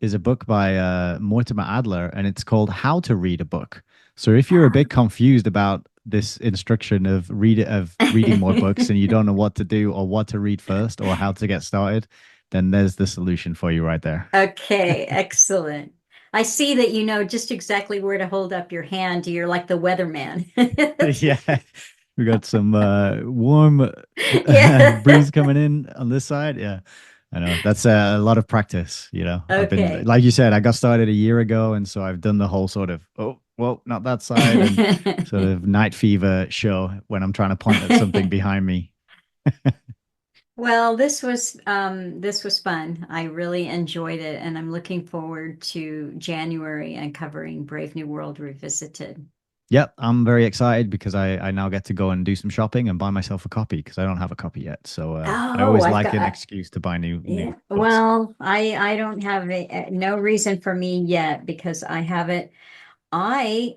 is a book by Mortimer Adler, and it's called How to Read a Book. So if you're a bit confused about this instruction of reading more books and you don't know what to do or what to read first or how to get started, then there's the solution for you right there. Okay, excellent. I see that you know just exactly where to hold up your hand. You're like the weatherman. Yeah, we got some warm Yeah. breeze coming in on this side. Yeah, I know that's a lot of practice. I've been, Okay. like you said, I got started a year ago, and so I've done the whole sort of, oh, well, not that side, and sort of night fever show when I'm trying to point at something behind me. Well, this was fun. I really enjoyed it, and I'm looking forward to January and covering Brave New World Revisited. Yep, I'm very excited because I now get to go and do some shopping and buy myself a copy because I don't have a copy yet. So I Oh, always I've like got an excuse to buy new yeah. books. Well, I don't have no reason for me yet because I haven't. I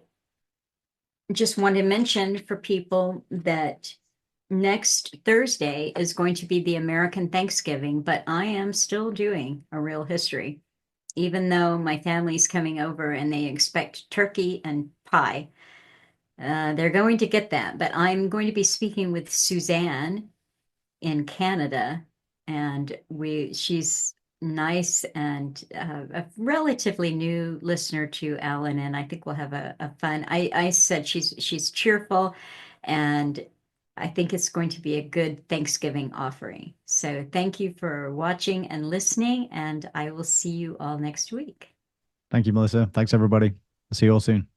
just want to mention for people that next Thursday is going to be the American Thanksgiving, but I am still doing a real history, even though my family's coming over and they expect turkey and pie. They're going to get that, but I'm going to be speaking with Suzanne in Canada, and she's nice and a relatively new listener to Alan, and I think we'll have a fun. I said she's cheerful, and I think it's going to be a good Thanksgiving offering. So thank you for watching and listening, and I will see you all next week. Thank you, Melissa. Thanks, everybody. See you all soon.